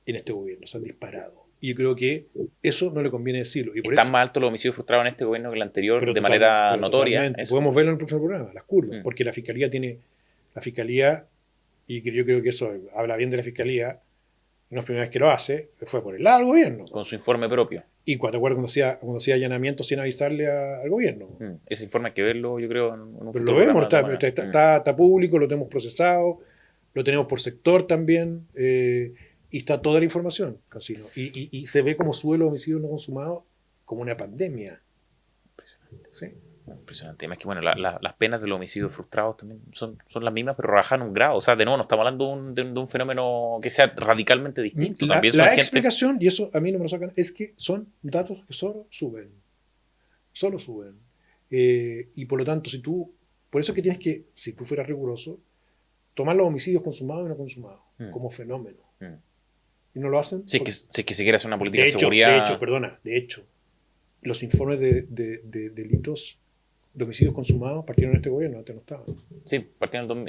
En este gobierno se han disparado. Y yo creo que eso no le conviene decirlo. Y por Están eso, más altos los homicidios frustrados en este gobierno que el anterior, de manera notoria. Podemos verlo en el próximo programa, las curvas. Porque la fiscalía, y yo creo que eso habla bien de la fiscalía, no es la primera vez que lo hace, fue por el lado del gobierno. Con su informe propio. Y cuando hacía allanamientos sin avisarle al gobierno. Ese informe hay que verlo, yo creo, en un Pero lo vemos, está público, lo tenemos procesado, lo tenemos por sector también, y está toda la información, Cancino. Y se ve como sube los homicidios no consumados como una pandemia. Sí. Impresionante. Además que, bueno, las penas de los homicidios frustrados también son las mismas, pero rebajan un grado. O sea, de nuevo, no estamos hablando de un fenómeno que sea radicalmente distinto. También son La gente... explicación, y eso a mí no me lo sacan, es que son datos que solo suben. Solo suben. Y por lo tanto, por eso es que tienes que, si tú fueras riguroso, tomar los homicidios consumados y no consumados como fenómeno. Y no lo hacen. Si es que se quiere hacer una política de seguridad. De hecho, los informes de delitos de homicidios consumados partieron en este gobierno, antes no estaban. Sí, partieron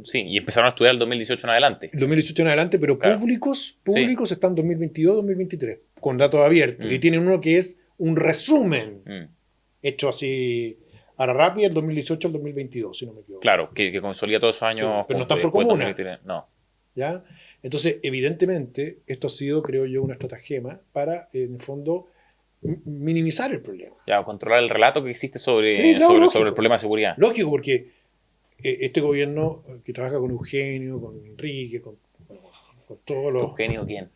sí, y empezaron a estudiar el 2018 en adelante. El 2018 en adelante, pero claro. públicos sí. Están 2022, 2023, con datos abiertos. Y tienen uno que es un resumen, hecho así a la rápida, el 2018 al 2022, si no me equivoco. Claro, que consolida todos esos años. Sí, pero no están por comuna. No. ¿Ya? Entonces, evidentemente, esto ha sido, creo yo, una estratagema para, en el fondo, minimizar el problema. Ya, controlar el relato que existe sobre el problema de seguridad. Lógico, porque este gobierno que trabaja con Eugenio, con Enrique, con todos los... ¿Eugenio quién?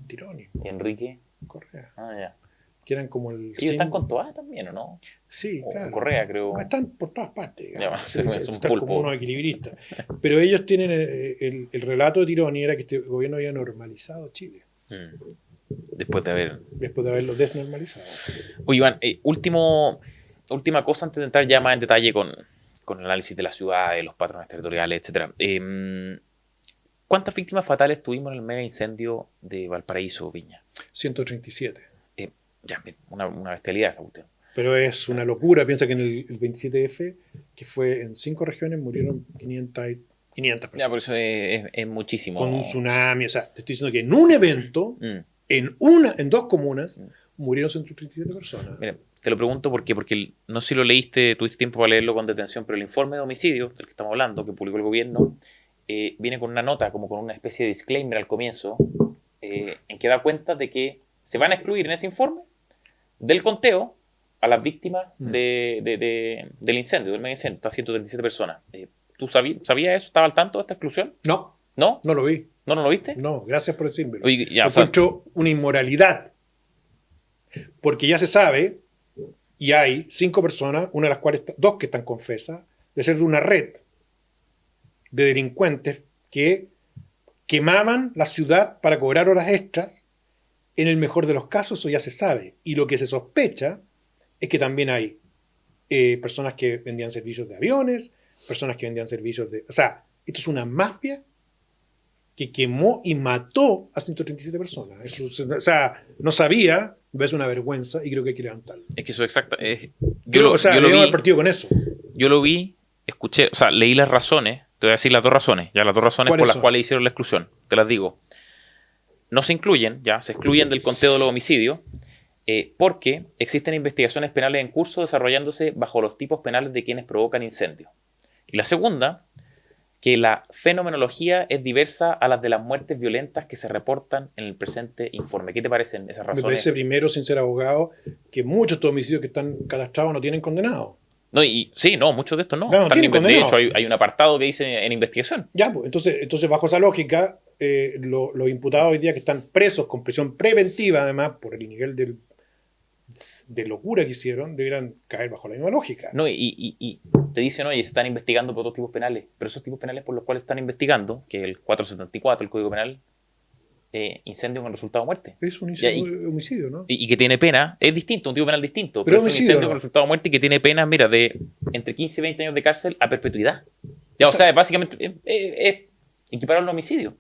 Tironi. ¿Y Enrique? Correa. Ya. Que eran como el... ¿Ellos están con todas también o no? Sí, claro. Correa, creo. Están por todas partes. Ya, es un están pulpo. como unos equilibristas. Pero ellos tienen el relato de Tironi era que este gobierno había normalizado Chile. Después de haberlo desnormalizado. Oye, Iván, última cosa antes de entrar ya más en detalle con el análisis de la ciudad, de los patrones territoriales, etc. ¿Cuántas víctimas fatales tuvimos en el mega incendio de Valparaíso, Viña? 137. Ya, una bestialidad esta cuestión. Pero es una locura. Piensa que en el 27F, que fue en 5 regiones, murieron 500 personas. Ya, por eso es muchísimo. Con un tsunami. O sea, te estoy diciendo que en un evento, en 2 comunas, murieron 137 personas. Mira, te lo pregunto porque no sé si lo leíste, tuviste tiempo para leerlo con detención, pero el informe de homicidio del que estamos hablando, que publicó el gobierno, viene con una nota, como con una especie de disclaimer al comienzo, en que da cuenta de que se van a excluir en ese informe del conteo a las víctimas del incendio, del mega incendio. Está 137 personas. ¿Tú sabías eso? ¿Estaba al tanto de esta exclusión? No. ¿No? No lo vi. ¿No lo viste? No, gracias por decírmelo. Oye, ya, encuentro una inmoralidad. Porque ya se sabe, y hay 5 personas, una de las cuales, 2 que están confesas, de ser de una red de delincuentes que quemaban la ciudad para cobrar horas extras. En el mejor de los casos, eso ya se sabe. Y lo que se sospecha es que también hay personas que vendían servicios de aviones, personas que vendían servicios de... O sea, esto es una mafia que quemó y mató a 137 personas. Eso, o sea, no sabía, es una vergüenza y creo que hay que levantarlo. Es que eso es exacto. Yo lo vi, partido con eso. Yo lo vi, escuché, o sea, leí las razones, te voy a decir las 2 razones, ya las 2 razones por las cuales hicieron la exclusión, te las digo. No se incluyen, ya, se excluyen del conteo de los homicidios, porque existen investigaciones penales en curso desarrollándose bajo los tipos penales de quienes provocan incendios. Y la segunda, que la fenomenología es diversa a las de las muertes violentas que se reportan en el presente informe. ¿Qué te parecen esas razones? Me parece primero, sin ser abogado, que muchos de estos homicidios que están cadastrados no tienen condenado. No, muchos de estos no. De hecho, hay un apartado que dice en investigación. Ya, pues, entonces bajo esa lógica, los imputados hoy día que están presos con prisión preventiva, además, por el nivel de locura que hicieron, deberían caer bajo la misma lógica. No, y te dicen, oye, se están investigando por otros tipos penales, pero esos tipos penales por los cuales están investigando, que el 474, el Código Penal, incendio con resultado de muerte. Es un homicidio, ¿no? Y que tiene pena, es distinto, un tipo penal distinto, pero es un incendio con resultado de muerte y que tiene pena, mira, de entre 15 y 20 años de cárcel a perpetuidad. Ya, o sea, básicamente es equiparable al homicidio.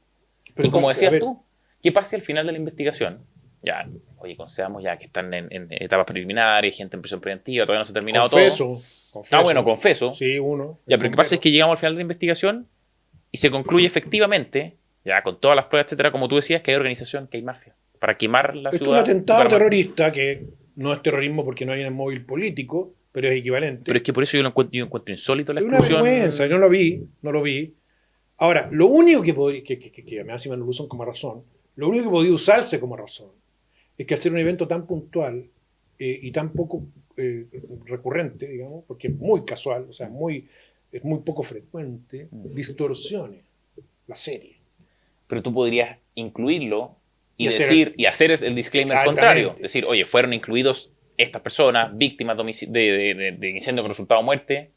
Pero, y como decías tú, ¿qué pasa al final de la investigación? Ya, oye, concedamos ya que están en etapas preliminares, gente en prisión preventiva, todavía no se ha terminado todo. Confeso. Sí, uno. Ya, pero ¿qué pasa? Es que llegamos al final de la investigación y se concluye efectivamente, ya con todas las pruebas, etcétera, como tú decías, que hay organización, que hay mafia, para quemar la ciudad. Es un atentado terrorista que no es terrorismo porque no hay un móvil político, pero es equivalente. Pero es que por eso yo encuentro insólito la exclusión. Es una vergüenza, yo no lo vi. Ahora, lo único que podría, que me hace lo usan como razón, lo único que podía usarse como razón es que hacer un evento tan puntual y tan poco recurrente, digamos, porque es muy casual, o sea, es muy poco frecuente, distorsione la serie. Pero tú podrías incluirlo y hacer el disclaimer contrario. Decir, oye, fueron incluidos estas personas, víctimas de incendio con resultado de muerte.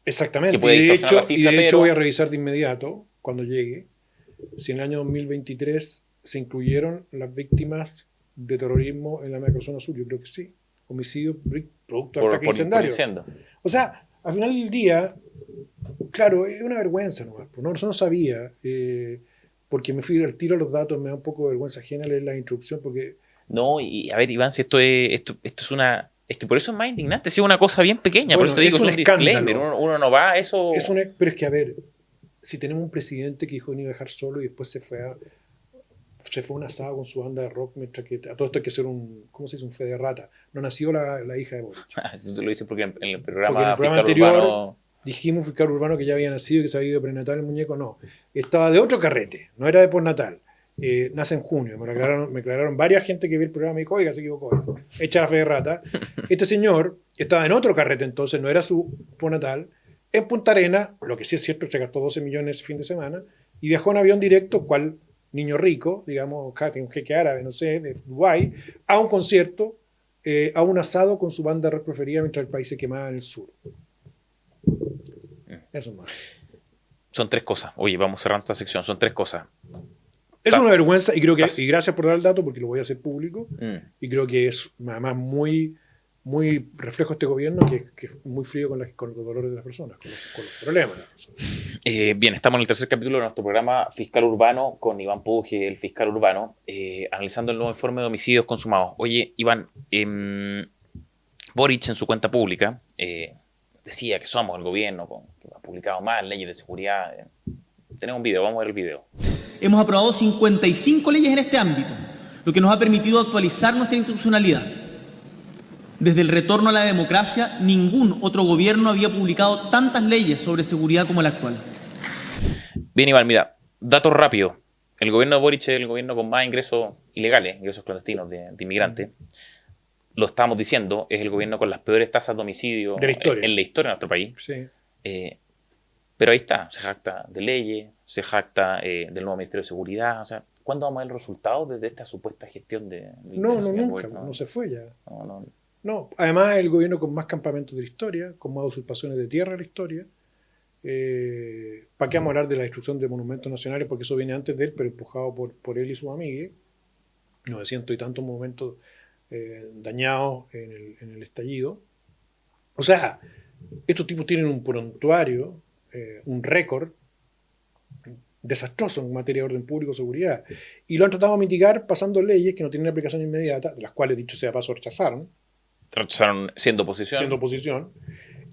Exactamente. Que puede distorsionar la cifra, y de hecho pero voy a revisar de inmediato, cuando llegue, si en el año 2023 se incluyeron las víctimas de terrorismo en la macrozona sur. Yo creo que sí. Homicidio producto de ataque incendiario. incendio. O sea, al final del día, claro, es una vergüenza nomás. No, eso no sabía, porque me fui al tiro a los datos, me da un poco de vergüenza ajena leer la introducción, porque... No, y a ver, Iván, si esto es una... Es que por eso es más indignante, si es una cosa bien pequeña, Bueno, por eso te digo, es un disclaimer, escándalo. uno no va a eso... Pero es que, a ver, si tenemos un presidente que dijo que no iba a dejar solo y después se fue a un asado con su banda de rock, mientras que a todo esto hay que hacer ¿cómo se dice? Un fe de rata. No nació la hija de Boric. Tú lo dices porque en el Porque programa, en el programa Fiscal anterior Urbano... dijimos fiscal urbano que ya había nacido, que se había ido prenatal el muñeco. No, estaba de otro carrete, no era de postnatal. Nace en junio, me aclararon varias gente que vi el programa y me dijo, oiga, se equivocó, echa la fe de rata. Este señor estaba en otro carrete entonces, no era su postnatal, en Punta Arenas, lo que sí es cierto, se gastó 12 millones ese fin de semana, y viajó en avión directo, cual niño rico, digamos, un jeque árabe, no sé, de Dubái, a un concierto, a un asado con su banda rock preferida mientras el país se quemaba en el sur. Eso más. Son tres cosas. Oye, vamos cerrando esta sección. Son tres cosas. Es una vergüenza y creo que, y gracias por dar el dato porque lo voy a hacer público, y creo que es además muy reflejo este gobierno que es muy frío con los dolores de las personas, con los problemas de las personas. Bien, estamos en el tercer capítulo de nuestro programa Fiscal Urbano con Iván Puje, el fiscal urbano, analizando el nuevo informe de homicidios consumados. Oye, Iván, Boric en su cuenta pública decía que somos el gobierno que ha publicado más leyes de seguridad. Tenemos un video, vamos a ver el video. Hemos aprobado 55 leyes en este ámbito, lo que nos ha permitido actualizar nuestra institucionalidad. Desde el retorno a la democracia, ningún otro gobierno había publicado tantas leyes sobre seguridad como el actual. Bien, Iván, mira, datos rápidos. El gobierno de Boric es el gobierno con más ingresos ilegales, ingresos clandestinos de inmigrantes. Lo estábamos diciendo, es el gobierno con las peores tasas de homicidio de la historia. En la historia de nuestro país. Sí. Pero ahí está, se jacta de leyes, se jacta del nuevo Ministerio de Seguridad. O sea, ¿cuándo vamos a ver el resultado desde esta supuesta gestión nunca, no se fue ya. No, además el gobierno con más campamentos de la historia, con más usurpaciones de tierra de la historia. ¿Para qué vamos a hablar de la destrucción de monumentos nacionales? Porque eso viene antes de él, pero empujado por él y sus amigues. 900 y tantos monumentos dañados en el estallido. O sea, estos tipos tienen un prontuario, un récord desastroso en materia de orden público, seguridad, y lo han tratado de mitigar pasando leyes que no tienen aplicación inmediata, de las cuales, dicho sea paso, rechazaron siendo oposición,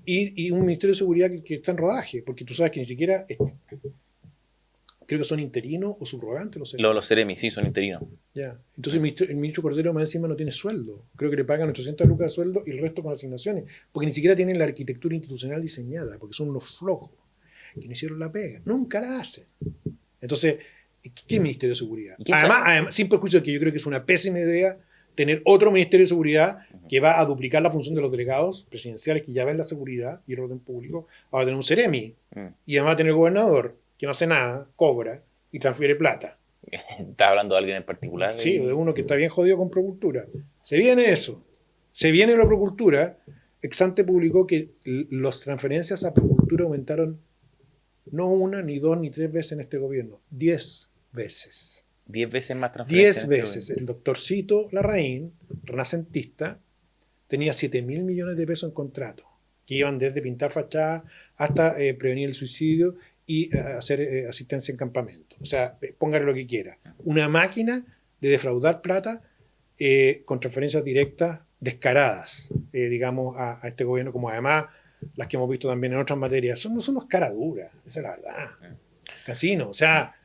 y un Ministerio de Seguridad que está en rodaje, porque tú sabes que ni siquiera creo que son interinos o subrogantes los Ceremi, sí, son interinos. Ya. Entonces el ministro Cordero más encima no tiene sueldo, creo que le pagan 800 lucas de sueldo y el resto con asignaciones, porque ni siquiera tienen la arquitectura institucional diseñada, porque son unos flojos que no hicieron la pega, nunca la hacen. Entonces, ¿qué Ministerio de Seguridad? Además, sin perjuicio de que yo creo que es una pésima idea tener otro Ministerio de Seguridad que va a duplicar la función de los delegados presidenciales que ya ven la seguridad y el orden público. Va a tener un Ceremi y además va a tener el gobernador que no hace nada, cobra y transfiere plata. ¿Estás hablando de alguien en particular? Sí, de uno que está bien jodido con Procultura. Se viene eso. Se viene la Procultura. Exante publicó que las transferencias a Procultura aumentaron no una, ni dos, ni tres veces en este gobierno. 10 veces. 10 veces más transferencias. 10 veces. El doctorcito Larraín, renacentista, tenía 7.000 millones de pesos en contrato, que iban desde pintar fachadas hasta prevenir el suicidio y hacer asistencia en campamento. O sea, póngale lo que quiera. Una máquina de defraudar plata con transferencias directas descaradas, digamos, a este gobierno, como además las que hemos visto también en otras materias. Son unos caraduras, esa es la verdad. Casino, o sea,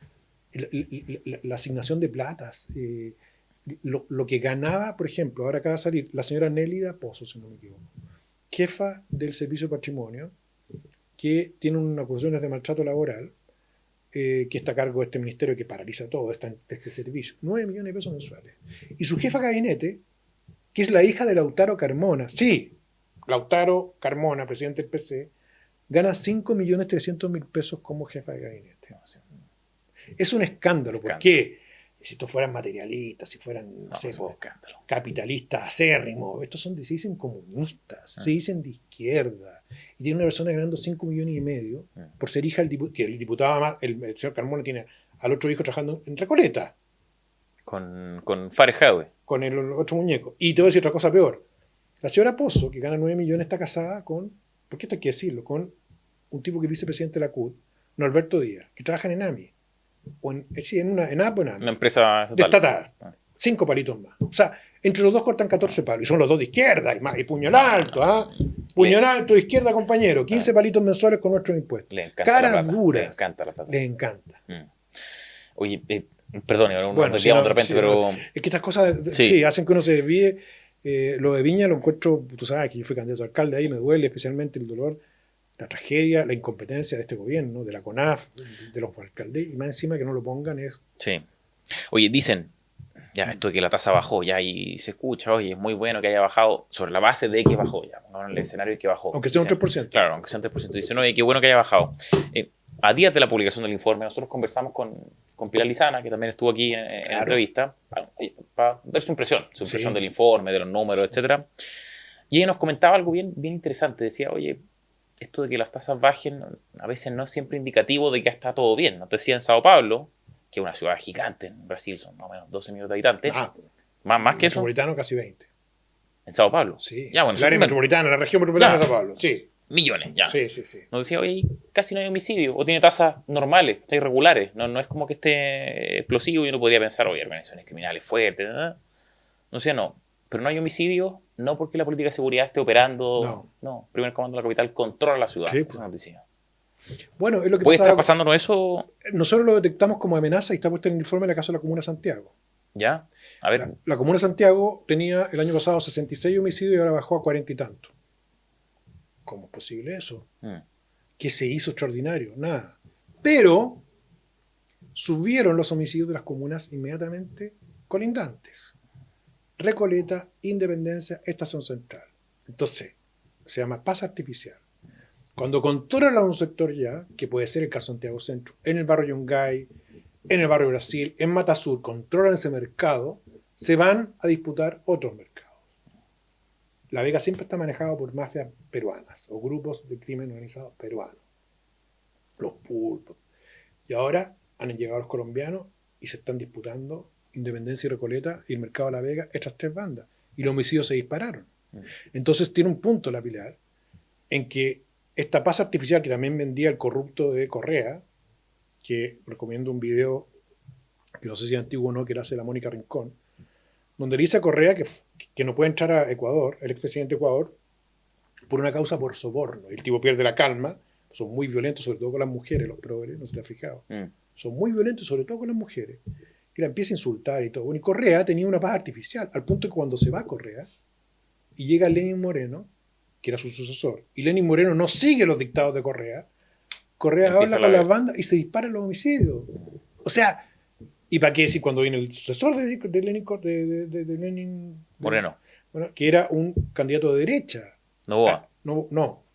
la asignación de platas, lo que ganaba, por ejemplo, ahora acaba de salir la señora Nélida Pozo, si no me equivoco, jefa del Servicio de Patrimonio, que tiene unas acusaciones de maltrato laboral, que está a cargo de este ministerio que paraliza todo, este servicio. 9 millones de pesos mensuales. Y su jefa de gabinete, que es la hija de Lautaro Carmona, sí, Lautaro Carmona, presidente del PC, gana 5.300.000 pesos como jefa de gabinete. Es un escándalo. ¿Por qué? Si estos fueran materialistas, si fueran, no sé, es un escándalo. capitalistas acérrimos, estos se dicen comunistas, se dicen de izquierda. Y tiene una persona ganando 5,5 millones por ser hija del que el diputado, el señor Carmona tiene al otro hijo trabajando en Recoleta. Con Farejadwe. Con el otro muñeco. Y te voy a decir otra cosa peor. La señora Pozo, que gana 9 millones, está casada con, porque esto hay que decirlo, con un tipo que es vicepresidente de la CUT, Norberto Díaz, que trabaja en ENAMI. O en APO, Una empresa estatal. de estatal. 5 palitos más. O sea, entre los dos cortan 14 palos. Y son los dos de izquierda. Y puño alto, ¿ah? Puño alto de izquierda, compañero. 15 palitos mensuales con nuestros impuestos. Le encanta Caras la plata. duras. Le encanta la plata. Les encanta. Oye, perdón, Bueno, nos desviamos de repente, pero... Es que estas cosas sí hacen que uno se desvíe. Lo de Viña lo encuentro, tú sabes que yo fui candidato a alcalde ahí, me duele especialmente el dolor, la tragedia, la incompetencia de este gobierno, de la CONAF, de los alcaldes, y más encima que no lo pongan es... Sí. Oye, dicen, ya, esto de que la tasa bajó, ya, y se escucha, oye, es muy bueno que haya bajado, sobre la base de que bajó, ya, pongamos en el escenario de que bajó. Aunque sea un 3%. Claro, aunque sea un 3%. Dicen, oye, qué bueno que haya bajado. A días de la publicación del informe, nosotros conversamos con Pilar Lizana, que también estuvo aquí en la entrevista, para ver su impresión del informe, de los números, etcétera. Y ella nos comentaba algo bien interesante. Decía, oye, esto de que las tasas bajen a veces no es siempre indicativo de que está todo bien. Nos decía en Sao Paulo, que es una ciudad gigante en Brasil, son más o menos 12 millones de habitantes. Más que eso. Metropolitano casi 20. ¿En Sao Paulo? Sí. Ya, bueno, el área metropolitana, la región metropolitana de Sao Paulo. Sí. Millones, ya. Sí. Nos decía, oye, casi no hay homicidio, o tiene tasas normales, irregulares, no es como que esté explosivo y uno podría pensar, oye, organizaciones criminales fuertes, ¿no? No sé, no. Pero no hay homicidio, no porque la política de seguridad esté operando. No. Primer comando de la capital controla la ciudad. Sí, pues. Eso nos decía. Bueno, es lo que ¿Puede estar pasándonos eso? Nosotros lo detectamos como amenaza y está puesto en el informe de la caso de la Comuna de Santiago. ¿Ya? A ver. La Comuna de Santiago tenía el año pasado 66 homicidios y ahora bajó a 40 y tantos. ¿Cómo es posible eso? ¿Qué se hizo extraordinario? Nada. Pero subieron los homicidios de las comunas inmediatamente colindantes. Recoleta, Independencia, Estación Central. Entonces, se llama paz artificial. Cuando controlan un sector ya, que puede ser el caso de Santiago Centro, en el barrio Yungay, en el barrio Brasil, en Mata Sur, controlan ese mercado, se van a disputar otros mercados. La Vega siempre está manejado por mafias peruanas o grupos de crimen organizado peruanos. Los pulpos. Y ahora han llegado los colombianos y se están disputando Independencia y Recoleta y el mercado de La Vega, estas tres bandas. Y los homicidios se dispararon. Entonces tiene un punto la Pilar en que esta paz artificial que también vendía el corrupto de Correa, que recomiendo un video que no sé si es antiguo o no, que lo hace la Mónica Rincón, donde le dice a Correa que no puede entrar a Ecuador, el expresidente de Ecuador, por una causa por soborno. El tipo pierde la calma, son muy violentos, sobre todo con las mujeres, los progres, no se te ha fijado. Son muy violentos, sobre todo con las mujeres. Y la empieza a insultar y todo. Bueno, y Correa tenía una paz artificial, al punto que cuando se va Correa, y llega Lenín Moreno, que era su sucesor, y Lenín Moreno no sigue los dictados de Correa, Correa habla con las bandas y se disparan los homicidios. O sea, ¿y para qué decir cuando viene el sucesor de Lenín Moreno? Bueno, que era un candidato de derecha. Noboa.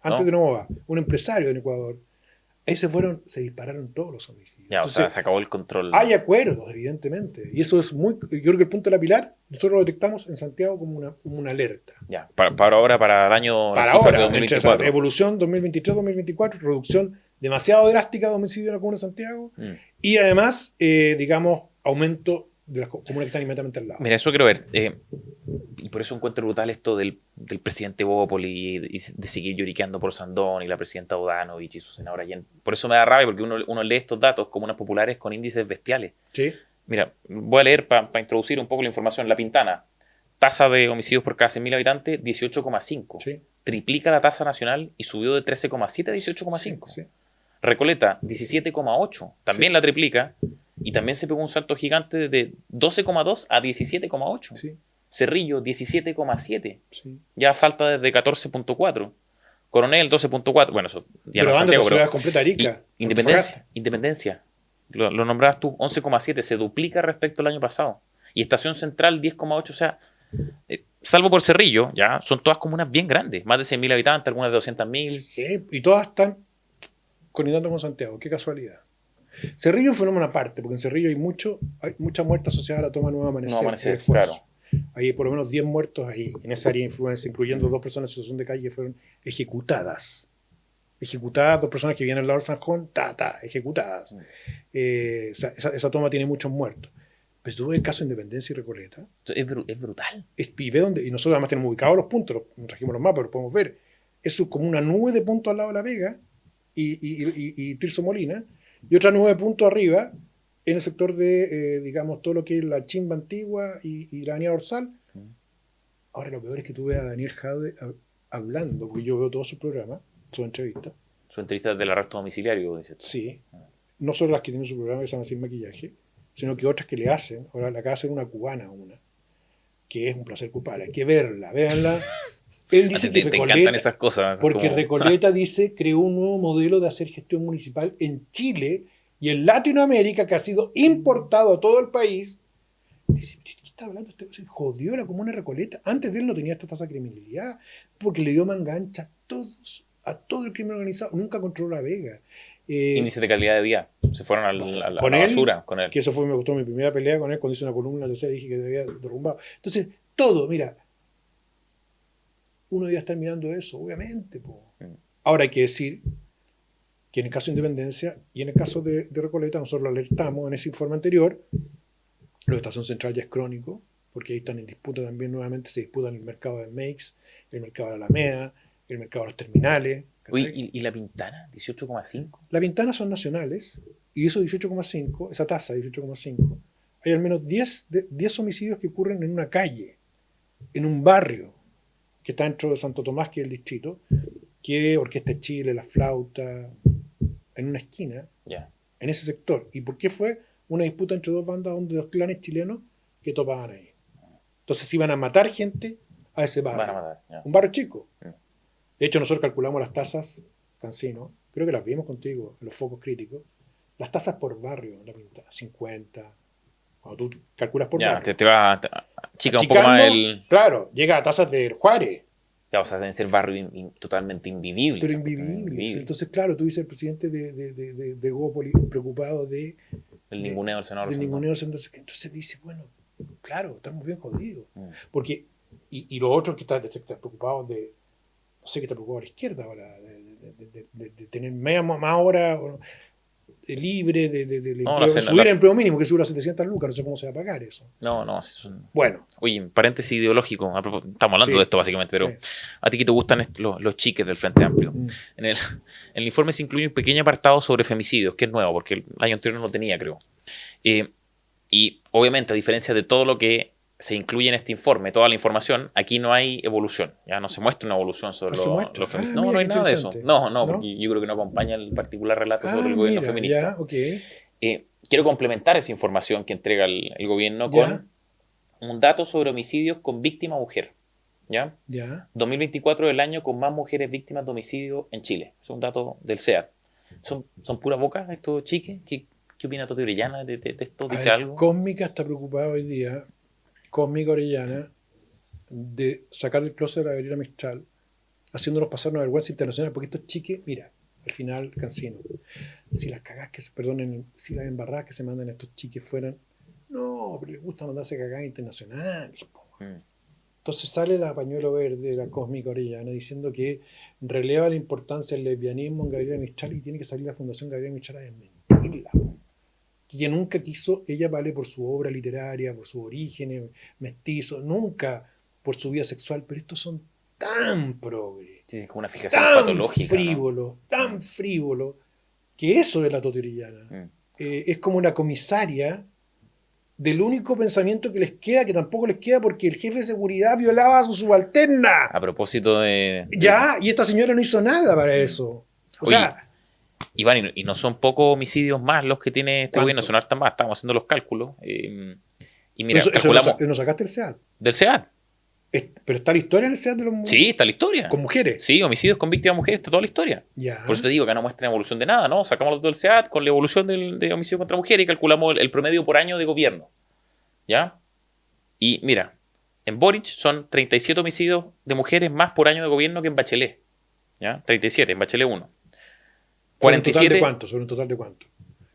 Antes de Noboa, un empresario en Ecuador. Ahí se dispararon todos los homicidios. Ya, entonces, o sea, se acabó el control. Hay acuerdos, evidentemente. Y eso es muy... Yo creo que el punto de la Pilar, nosotros lo detectamos en Santiago como una alerta. Ya, para el año... Para ahora, 2024. Evolución 2023-2024, reducción demasiado drástica de homicidios en la Comuna de Santiago. Y además, digamos, aumento de las comunas que están inmediatamente al lado. Mira, eso quiero ver. Y por eso encuentro brutal esto del presidente Bópoli y de seguir lloriqueando por Sandón y la presidenta Odanovich y su senadora Allende. Por eso me da rabia, porque uno lee estos datos, comunas populares con índices bestiales. Sí. Mira, voy a leer para introducir un poco la información. La Pintana, tasa de homicidios por cada 100.000 habitantes, 18,5. Sí. Triplica la tasa nacional y subió de 13,7 a 18,5. Sí. Recoleta, 17,8. También la triplica. Y también se pegó un salto gigante de 12,2 a 17,8. Sí. Cerrillo, 17,7. Sí. Ya salta desde 14,4. Coronel, 12,4. Bueno, eso ya pero no es Santiago, ciudad completa rica. Independencia. Lo nombrabas tú, 11,7. Se duplica respecto al año pasado. Y Estación Central, 10,8. O sea, salvo por Cerrillo, ya son todas comunas bien grandes. Más de 100.000 habitantes, algunas de 200.000. Y todas están colindando con Santiago. Qué casualidad. Cerrillo es un fenómeno aparte, porque en Cerrillo hay mucha muerte asociada a la toma de Nuevo Amanecer. No amanecer, el esfuerzo. claro. Hay por lo menos 10 muertos ahí, en esa área de influencia, incluyendo 2 personas en situación de calle que fueron ejecutadas. Ejecutadas, 2 personas que vienen al lado del Sanjón, ejecutadas. Esa toma tiene muchos muertos. Pero tú ves el caso de Independencia y Recoleta. Es brutal. Y ve y nosotros además tenemos ubicados los puntos, nos trajimos los mapas, los podemos ver. Es como una nube de puntos al lado de La Vega y Tirso Molina, y otra nube de puntos arriba en el sector de, digamos, todo lo que es la Chimba Antigua y la Avenida Dorsal. Ahora lo peor es que tú veas a Daniel Jadwe hablando, porque yo veo todos sus programas, sus entrevistas. Su entrevista del arresto domiciliario, dice. Sí. No solo las que tienen su programa que se llama Sin Maquillaje, sino que otras que le hacen. Ahora le acaba de hacer una cubana, que es un placer culpable. Hay que verla, véanla. Él dice que te encantan esas cosas. Porque como... Recoleta dice, creó un nuevo modelo de hacer gestión municipal en Chile y en Latinoamérica, que ha sido importado a todo el país. Dice, ¿qué está hablando? Se jodió la comuna de Recoleta. Antes de él no tenía esta tasa de criminalidad, porque le dio mangancha a todo el crimen organizado. Nunca controló La Vega. Índice de calidad de vida. Se fueron a la con él, basura con él. Que eso me gustó mi primera pelea con él, cuando hice una columna de dije que debía derrumbado. Entonces, todo, mira, uno debe estar mirando eso, obviamente. Ahora hay que decir que en el caso de Independencia y en el caso de Recoleta, nosotros lo alertamos en ese informe anterior. Lo de Estación Central ya es crónico, porque ahí están en disputa también, nuevamente se disputan el mercado de Makes, el mercado de la Alameda, el mercado de los terminales. Uy, ¿y la Pintana? 18,5. La Pintana son nacionales, y esos 18,5, esa tasa de 18,5, hay al menos 10 homicidios que ocurren en una calle, en un barrio, que está dentro de Santo Tomás, que es el distrito, que Orquesta de Chile, La Flauta, en una esquina, en ese sector. ¿Y por qué fue una disputa entre 2 bandas donde 2 clanes chilenos que topaban ahí? Entonces iban a matar gente a ese barrio. Un barrio chico. De hecho, nosotros calculamos las tasas, Cancino, creo que las vimos contigo en los focos críticos, las tasas por barrio, la Pintana, 50. Cuando tú calculas por barrio. Te va chica un poco más el... Claro, llega a tasas de Juárez. Ya, o sea, deben ser barrios totalmente invivibles. Pero invivibles. Entonces, claro, tú dices el presidente de Gópoli preocupado de... El ninguneo del senador. Del ninguneo del senador. Entonces dice, bueno, claro, estamos bien jodidos. Porque, y los otros que están preocupados de... No sé qué está preocupado a la izquierda ahora, de tener más horas libre, subir el empleo mínimo, que sube a 700 lucas, no sé cómo se va a pagar eso. No. Bueno. Oye, paréntesis ideológico, estamos hablando de esto básicamente, pero a ti que te gustan los chiques del Frente Amplio. En el informe se incluye un pequeño apartado sobre femicidios, que es nuevo, porque el año anterior no tenía, creo. Y obviamente, a diferencia de todo lo que se incluye en este informe, toda la información, aquí no hay evolución, ya no se muestra una evolución sobre los femicidios. No hay nada de eso. No, porque yo creo que no acompaña el particular relato sobre el gobierno feminista. Quiero complementar esa información que entrega el gobierno con un dato sobre homicidios con víctima mujer. ¿Ya? 2024 es el año con más mujeres víctimas de homicidio en Chile. Es un dato del CEAD. ¿Son puras bocas estos chiques? ¿Qué opina Toti Orellana de esto? ¿Dice algo? Cósmica está preocupada hoy día, Cósmica Orellana, de sacar el closet de la Gabriela Mistral, haciéndonos pasar una vergüenza internacional, porque estos chiques, mira, al final, Cancino, si las cagadas si las embarradas que se mandan a estos chiques fueran, no, pero les gusta mandarse cagadas internacionales. Entonces sale la pañuelo verde, la Cósmica Orellana, diciendo que releva la importancia del lesbianismo en Gabriela Mistral, y tiene que salir la Fundación Gabriela Mistral a desmentirla. Que ella nunca quiso, ella vale por su obra literaria, por sus orígenes mestizos, nunca por su vida sexual, pero estos son tan progres, como una fijación patológica, tan frívolo, que eso es la Toti Orellana. Es como una comisaria del único pensamiento que les queda, que tampoco les queda porque el jefe de seguridad violaba a su subalterna. A propósito de... y esta señora no hizo nada para eso. Iván, y no son pocos homicidios más los que tiene este gobierno, son hartas más, estamos haciendo los cálculos. Y mira, calculamos... ¿Eso nos sacaste el SEAD? Del SEAD. ¿Pero está la historia del SEAD de los mujeres? Sí, está la historia. ¿Con mujeres? Sí, homicidios con víctimas mujeres, está toda la historia. Por eso te digo que no muestran evolución de nada, ¿no? Sacamos los del SEAD con la evolución de homicidio contra mujeres y calculamos el promedio por año de gobierno. ¿Ya? Y mira, en Boric son 37 homicidios de mujeres más por año de gobierno que en Bachelet. ¿Ya? 37, en Bachelet 1. 47, ¿Sobre un total de cuánto?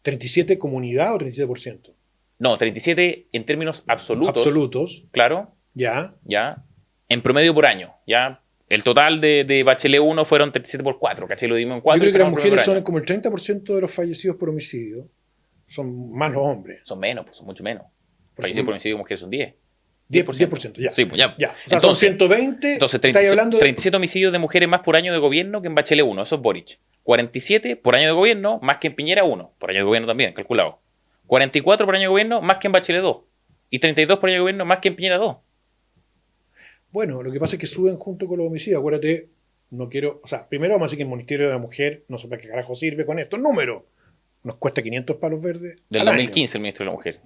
¿37 comunidad o 37%? No, 37 en términos absolutos. Absolutos. Claro. Ya. Ya. En promedio por año. Ya. El total de Bachelet 1 fueron 37 por 4. ¿Cachai? Lo dimos en 4. Yo creo que las mujeres son como el 30% de los fallecidos por homicidio. Son más los hombres. Son menos, pues son mucho menos. Fallecidos por homicidio de mujeres son 10. 10%, ya. Sí, pues ya. O sea, entonces, son 120. Entonces, estáis hablando de 37 homicidios de mujeres más por año de gobierno que en Bachelet 1. Eso es Boric. 47 por año de gobierno, más que en Piñera 1. Por año de gobierno también, calculado. 44 por año de gobierno, más que en Bachelet 2. Y 32 por año de gobierno, más que en Piñera 2. Bueno, lo que pasa es que suben junto con los homicidios. Acuérdate, no quiero... O sea, primero vamos a decir que el Ministerio de la Mujer no sé para qué carajo sirve con estos números. Nos cuesta 500 palos verdes Del al 2015 año. el Ministro de la Mujer.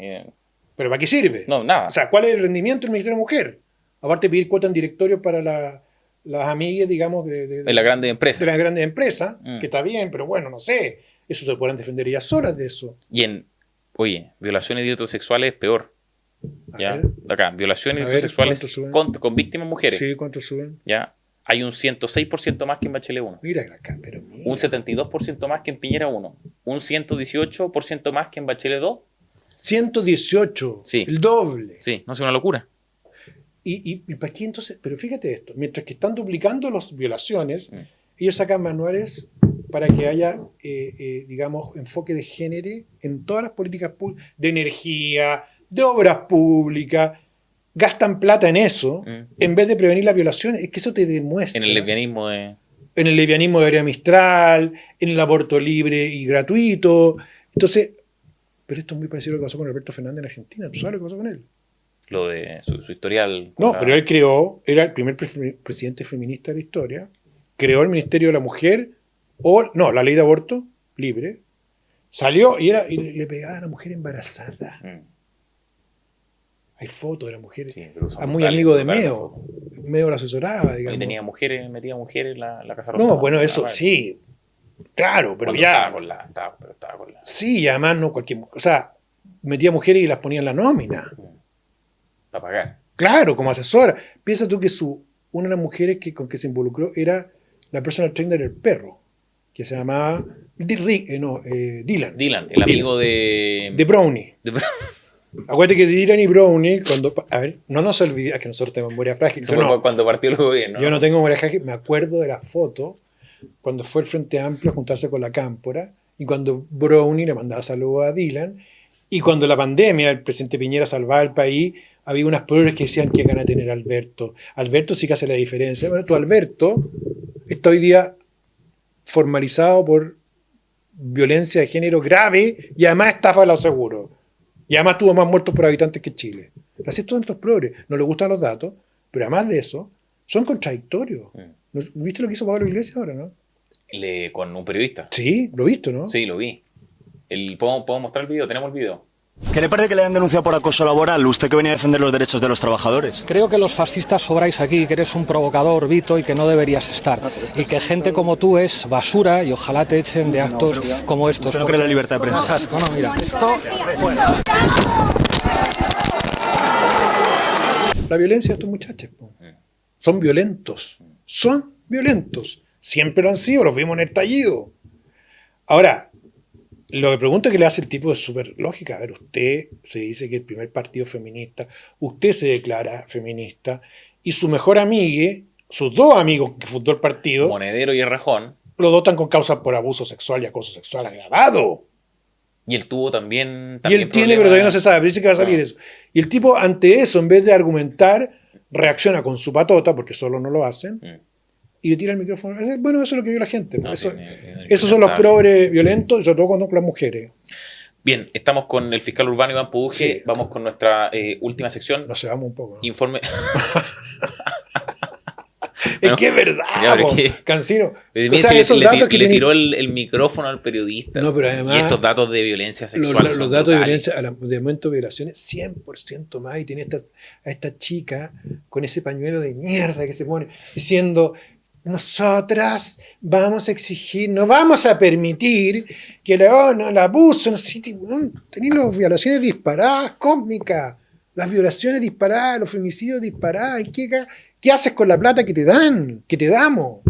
¿Pero para qué sirve? No, nada. O sea, ¿cuál es el rendimiento del Ministerio de la Mujer? Aparte de pedir cuota en directorio para las amigas, digamos, de En las grandes empresas. de las grandes empresas, Mm. que está bien, pero bueno, no sé. Eso se podrán defender ellas solas de eso. Y en, oye, violaciones y delitos sexuales es peor. A ¿Ya? ver. Acá, violaciones y A delitos ver, sexuales ¿cuánto suben? con víctimas mujeres. Sí, ¿cuánto suben? ¿Ya? Hay un 106% más que en Bachelet 1. Mira acá, pero mira. Un 72% más que en Piñera 1. Un 118% más que en Bachelet 2. 118, Sí. el doble. Sí, no es una locura. ¿Y para qué entonces? Pero fíjate esto, mientras que están duplicando las violaciones, Mm. ellos sacan manuales para que haya, digamos, enfoque de género en todas las políticas públicas, de energía, de obras públicas, gastan plata en eso, en vez de prevenir las violaciones. Es que eso te demuestra. En el lesbianismo de... En el lesbianismo de Gabriela Mistral, en el aborto libre y gratuito. Entonces, pero esto es muy parecido a lo que pasó con Alberto Fernández en Argentina. ¿Tú sabes lo que pasó con él? Lo de su historial. con No, la- pero él creó, era el primer presidente feminista de la historia, creó el Ministerio de la Mujer, la ley de aborto libre, salió y le pegaba a la mujer embarazada. Mm, Hay fotos de la mujer. sí, pero son Muy brutales, amigo de brutales. Meo. Meo la asesoraba, Y digamos. metía mujeres en la Casa Rosada. No, bueno, eso Claro. sí. Claro, pero Cuando ya. Estaba con la... Sí, y además no cualquier. O sea, metía mujeres y las ponía en la nómina. Para pagar. Claro, como asesora. Piensa tú que una de las mujeres con que se involucró era la personal trainer del perro, que se llamaba Dylan. Dylan, el amigo de... De Brownie. de- Acuérdate que Dylan y Brownie, a ver, no nos olvidemos que nosotros tenemos memoria frágil. Eso fue cuando partió el gobierno. Yo no tengo memoria frágil, me acuerdo de la foto cuando fue el Frente Amplio a juntarse con la Cámpora y cuando Brownie le mandaba saludos a Dylan y cuando la pandemia, el presidente Piñera salvaba el país, había unas progres que decían que gana tener a Alberto. Alberto sí que hace la diferencia. Bueno, tu Alberto está hoy día formalizado por violencia de género grave y además estafa de los seguros. Y además tuvo más muertos por habitantes que Chile. Así es todos estos progres. No les gustan los datos, pero además de eso, son contradictorios. ¿Viste lo que hizo Pablo Iglesias ahora, no? Con un periodista. Sí, lo he visto, ¿no? Sí, lo vi. ¿Puedo mostrar el video? Tenemos el video. ¿Qué le parece que le han denunciado por acoso laboral? Usted que venía a defender los derechos de los trabajadores. Creo que los fascistas sobráis aquí, que eres un provocador, Vito, y que no deberías estar. Y que gente como tú es basura y ojalá te echen de actos como estos. ¿Usted no cree en la libertad de prensa? Es asco, no, mira, esto fuera. La violencia de estos muchachos. Po. Son violentos. Son violentos. Siempre lo han sido, los vimos en el estallido. Ahora, lo que pregunta que le hace el tipo es súper lógica. A ver, usted se dice que el primer partido feminista, usted se declara feminista, y su mejor amigue, sus dos amigos que fundó el partido, Monedero y Errejón. lo dotan con causas por abuso sexual y acoso sexual agravado. Y él tuvo también Y él tiene, pero todavía no se sabe, pero dice que va a salir eso. Y el tipo, ante eso, en vez de argumentar, reacciona con su patota, porque solo no lo hacen, y le tira el micrófono. Bueno, eso es lo que vio la gente. No, Eso, sí, esos son los progres violentos, y sobre todo cuando con las mujeres. Bien, estamos con el fiscal urbano Iván Puduje. Sí. Vamos con nuestra última sección. Nos cebamos un poco, ¿no? Informe. Es No, que es verdad, ya, pero po, es que- Cancino. Mira, O sea, si esos datos que le tiene- tiró el micrófono al periodista. No, pero además- y estos datos de violencia sexual. los son datos de brutales. violencia, de momento de violaciones, 100% más. Y tiene a esta chica con ese pañuelo de mierda que se pone diciendo: nosotras vamos a exigir, no vamos a permitir que el abuso, no sé, tenéis las violaciones disparadas, cósmicas, las violaciones disparadas, los femicidios disparados. ¿Qué haces con la plata que te dan, que te damos?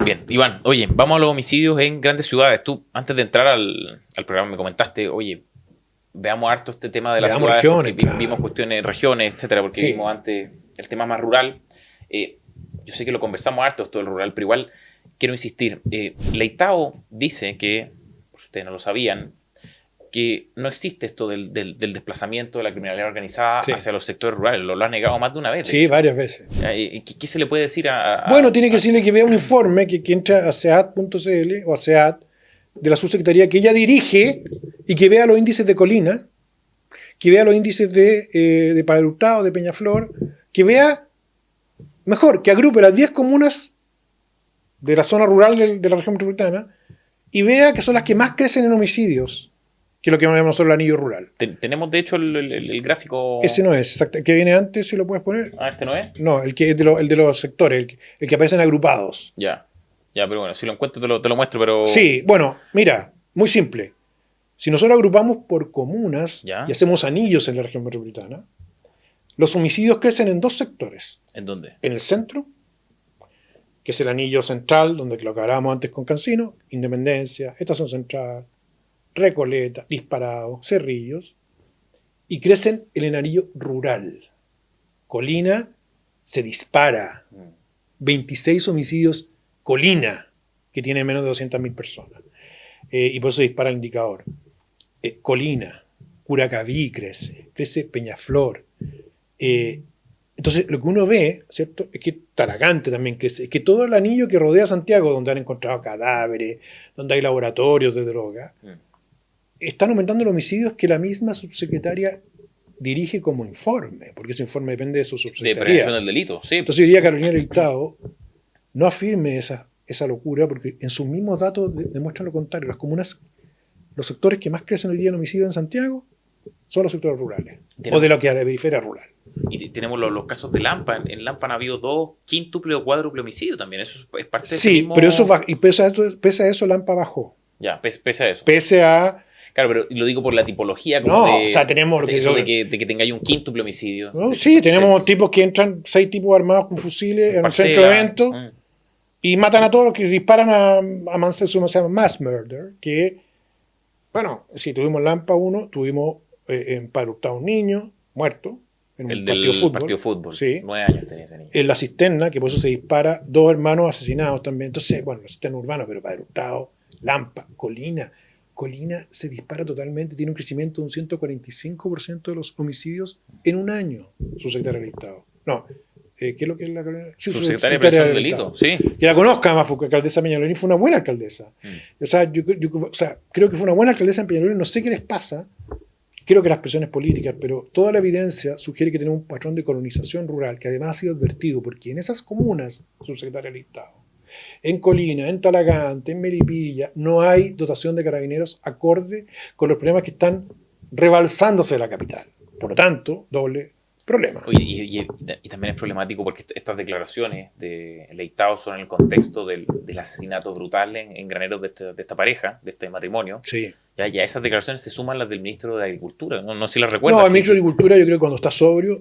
Bien, Iván, oye, vamos a los homicidios en grandes ciudades. Tú, antes de entrar al programa, me comentaste, oye, veamos harto este tema de las Veamos ciudades, regiones, porque claro. vimos cuestiones, regiones, etcétera, porque Sí. vimos antes el tema más rural. Yo sé que lo conversamos harto, esto del rural, pero igual quiero insistir. Leitao dice que, por si ustedes no lo sabían, que no existe esto del desplazamiento de la criminalidad organizada Sí. hacia los sectores rurales. Lo ha negado más de una vez. de Sí, hecho. varias veces. ¿Qué se le puede decir a Bueno, tiene que decirle que vea un informe que entra a SEAT.cl o a SEAT de la subsecretaría que ella dirige y que vea los índices de Colina, que vea los índices de Padre Hurtado, de Peñaflor, que vea, mejor, que agrupe las 10 comunas de la zona rural de la región metropolitana y vea que son las que más crecen en homicidios, que es lo que llamamos nosotros el anillo rural. Tenemos, de hecho, el gráfico... Ese no es, exacto. El que viene antes, si lo puedes poner. Ah, ¿este no es? No, el que es el de los sectores, el que aparecen agrupados. Ya, pero bueno, si lo encuentro te lo muestro, pero... Sí, bueno, mira, muy simple. Si nosotros agrupamos por comunas Ya. y hacemos anillos en la región metropolitana, los homicidios crecen en 2 sectores. ¿En dónde? En el centro, que es el anillo central, donde lo que hablábamos antes con Cancino, Independencia, Estación Central, Recoleta, Disparado, Cerrillos, y crecen en el anillo rural. Colina se dispara. 26 homicidios Colina, que tiene menos de 200.000 personas. Y por eso se dispara el indicador. Colina, Curacaví crece Peñaflor. Entonces, lo que uno ve, ¿cierto? Es que Talagante también crece. Es que todo el anillo que rodea Santiago, donde han encontrado cadáveres, donde hay laboratorios de droga, están aumentando los homicidios que la misma subsecretaria dirige como informe, porque ese informe depende de su De subsecretaría. prevención del delito, sí. Entonces, diría Carolina Leitao, no afirme esa locura, porque en sus mismos datos demuestran lo contrario. Las comunas, los sectores que más crecen hoy día en homicidio en Santiago son los sectores rurales, o de lo que a la periferia rural. Y tenemos los casos de Lampa. En Lampa han habido 2 quíntuple o cuádruple homicidio también. Eso es parte de ese Sí, mismo... pero eso y pese a eso Lampa bajó. Ya, pese a eso. Pese a... Claro, pero lo digo por la tipología. Como No, de, o sea, tenemos lo de que eso yo- de que tengáis un quíntuple homicidio. ¿no? De- Sí, tenemos se- tipos que entran, 6 tipos armados con fusiles en un parcela. centro de eventos Mm. y matan a todos los que disparan a Manson, se llama mass murder, que, bueno, si tuvimos Lampa 1, tuvimos en Padre Hurtado un niño muerto en un El partido del de fútbol. partido de fútbol. Sí. 9 años tenía ese niño. En la cisterna, que por eso se dispara, 2 hermanos asesinados también. Entonces, bueno, la cisterna urbana, pero Padre Hurtado, Lampa, Colina se dispara totalmente, tiene un crecimiento de un 145% de los homicidios en un año, su secretaria del Estado. No, ¿qué es lo que es la Carolina? Sí, Subsecretaria de prevención del delito, sí. Que la conozca, además, porque la alcaldesa Peñalolén fue una buena alcaldesa. O sea, creo que fue una buena alcaldesa en Peñalolén, no sé qué les pasa, creo que las presiones políticas, pero toda la evidencia sugiere que tenemos un patrón de colonización rural que además ha sido advertido, porque en esas comunas, subsecretaria del Estado, en Colina, en Talagante, en Melipilla, no hay dotación de carabineros acorde con los problemas que están rebalsándose de la capital. Por lo tanto, doble problema. Oye, y también es problemático porque estas declaraciones de Leitao son en el contexto del asesinato brutal en Graneros de esta pareja, de este matrimonio. Sí. Ya esas declaraciones se suman las del ministro de Agricultura. No sé si las recuerdas. No, al ministro de Agricultura, yo creo que cuando está sobrio,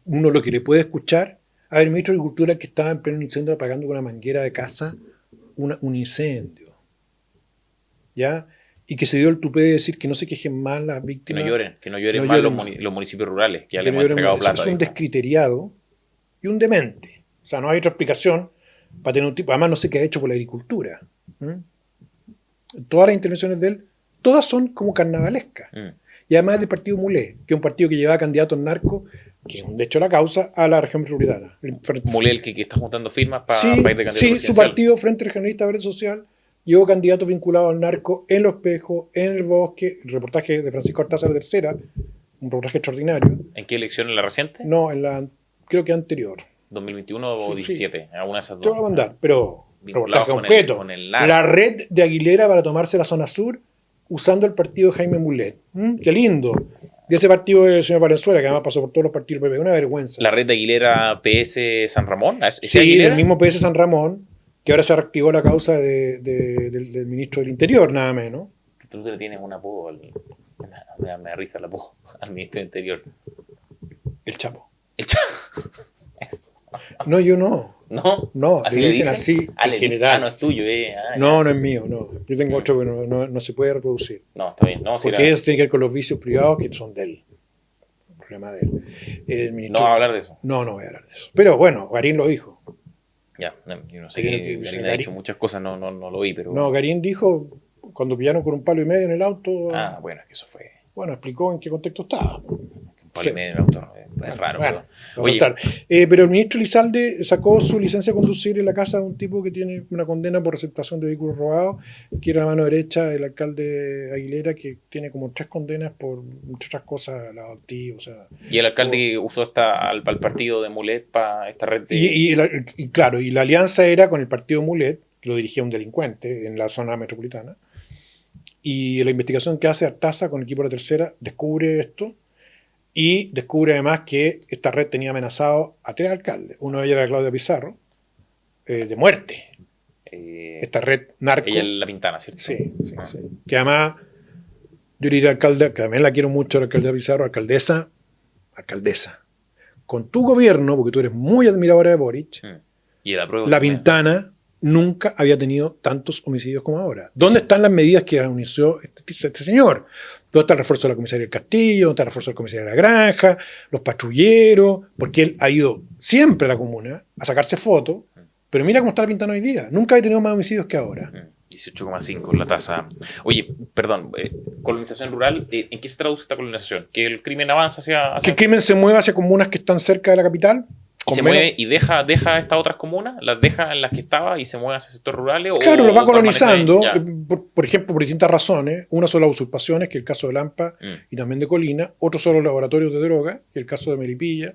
uno lo que le puede escuchar, a ver, el ministro de Agricultura que estaba en pleno incendio apagando con una manguera de casa un incendio. ¿Ya? Y que se dio el tupé de decir que no se quejen más las Que víctimas. no lloren no más lloren los municipios rurales, que ya que le no hemos lloren entregado más. plata. Es un dijo. descriteriado y un demente. O sea, no hay otra explicación para tener un tipo. Además, no sé qué ha hecho por la agricultura. Todas las intervenciones de él, todas son como carnavalescas. Y además del partido Mulé, que es un partido que llevaba candidatos narcos, que es de hecho la causa, a la región metropolitana. Mulé, el que está juntando firmas para Sí, ir de candidato sí, su presidencial. partido, Frente Regionalista Verde Social, llevó candidatos vinculados al narco en Los Pejos, en el Bosque, el reportaje de Francisco Artázar III, un reportaje extraordinario. ¿En qué elección? ¿En la reciente? No, en la, creo que anterior. ¿2021 o Sí, 17? Alguna de esas Te lo dos. voy a mandar, pero Vinculados reportaje con completo. con el narco. La red de Aguilera para tomarse la zona sur usando el partido de Jaime Mulet. ¡Qué lindo! De ese partido del señor Valenzuela, que además pasó por todos los partidos del PP. Una vergüenza. La red de Aguilera PS San Ramón. ¿Ese Sí, Aguilera? del mismo PS San Ramón, que ahora se reactivó la causa del ministro del Interior, nada menos. Tú le tienes un apodo. Me da risa el apodo al ministro del Interior. El Chapo. El Cha- No, yo no. No, ¿Así le dicen así Ah, en le dicen, general. no es tuyo, No, no es mío, no. Yo tengo otro que no se puede reproducir. No, está bien. No, si Porque era- eso tiene que ver con los vicios privados que son de él. El problema de él. El ministro- No va a hablar de eso. No voy a hablar de eso. Pero bueno, Garín lo dijo. Ya, yo no sé Tiene qué. que- Garín Garín- ha dicho muchas cosas, no lo oí, pero. No, Garín dijo, cuando pillaron con un palo y medio en el auto, Bueno, es que eso fue. bueno, explicó en qué contexto estaba. Un palo Sí. y medio en el auto. Es raro. Bueno, pero- lo soltaron. Pero el ministro Elizalde sacó su licencia de conducir en la casa de un tipo que tiene una condena por receptación de vehículos robados, que era la mano derecha del alcalde Aguilera, que tiene como 3 condenas por muchas cosas, lavado activo, o sea. Y el alcalde que usó al partido de Mulet para esta red de. Y claro, y la alianza era con el partido Mulet, que lo dirigía un delincuente en la zona metropolitana. Y la investigación que hace Artaza con el equipo de la tercera descubre esto y descubre además que esta red tenía amenazado a 3 alcaldes. Uno de ellos era Claudia Pizarro, de muerte. Esta red narco. Ella es la Pintana, ¿cierto? Sí. Que además, yo diría alcalde, que también la quiero mucho, la alcaldesa Pizarro, alcaldesa, con tu gobierno, porque tú eres muy admiradora de Boric, Y el apruebo la también. Pintana nunca había tenido tantos homicidios como ahora. ¿Dónde están las medidas que anunció este señor? ¿Dónde está el refuerzo de la comisaría del Castillo? ¿Dónde está el refuerzo de la comisaría de la Granja? Los patrulleros, porque él ha ido siempre a la comuna a sacarse fotos, pero mira cómo está la Pintana hoy día. Nunca había tenido más homicidios que ahora. 18,5 la tasa. Oye, perdón, colonización rural, ¿en qué se traduce esta colonización? ¿Que el crimen avanza Que el crimen se mueva hacia comunas que están cerca de la capital. y se mueve y deja estas otras comunas? ¿Las deja en las que estaba y se mueve hacia sectores rurales? Claro, los va colonizando, Ya. por ejemplo, por distintas razones. Una son las usurpaciones, que es el caso de Lampa y también de Colina. Otros son los laboratorios de droga, que es el caso de Melipilla,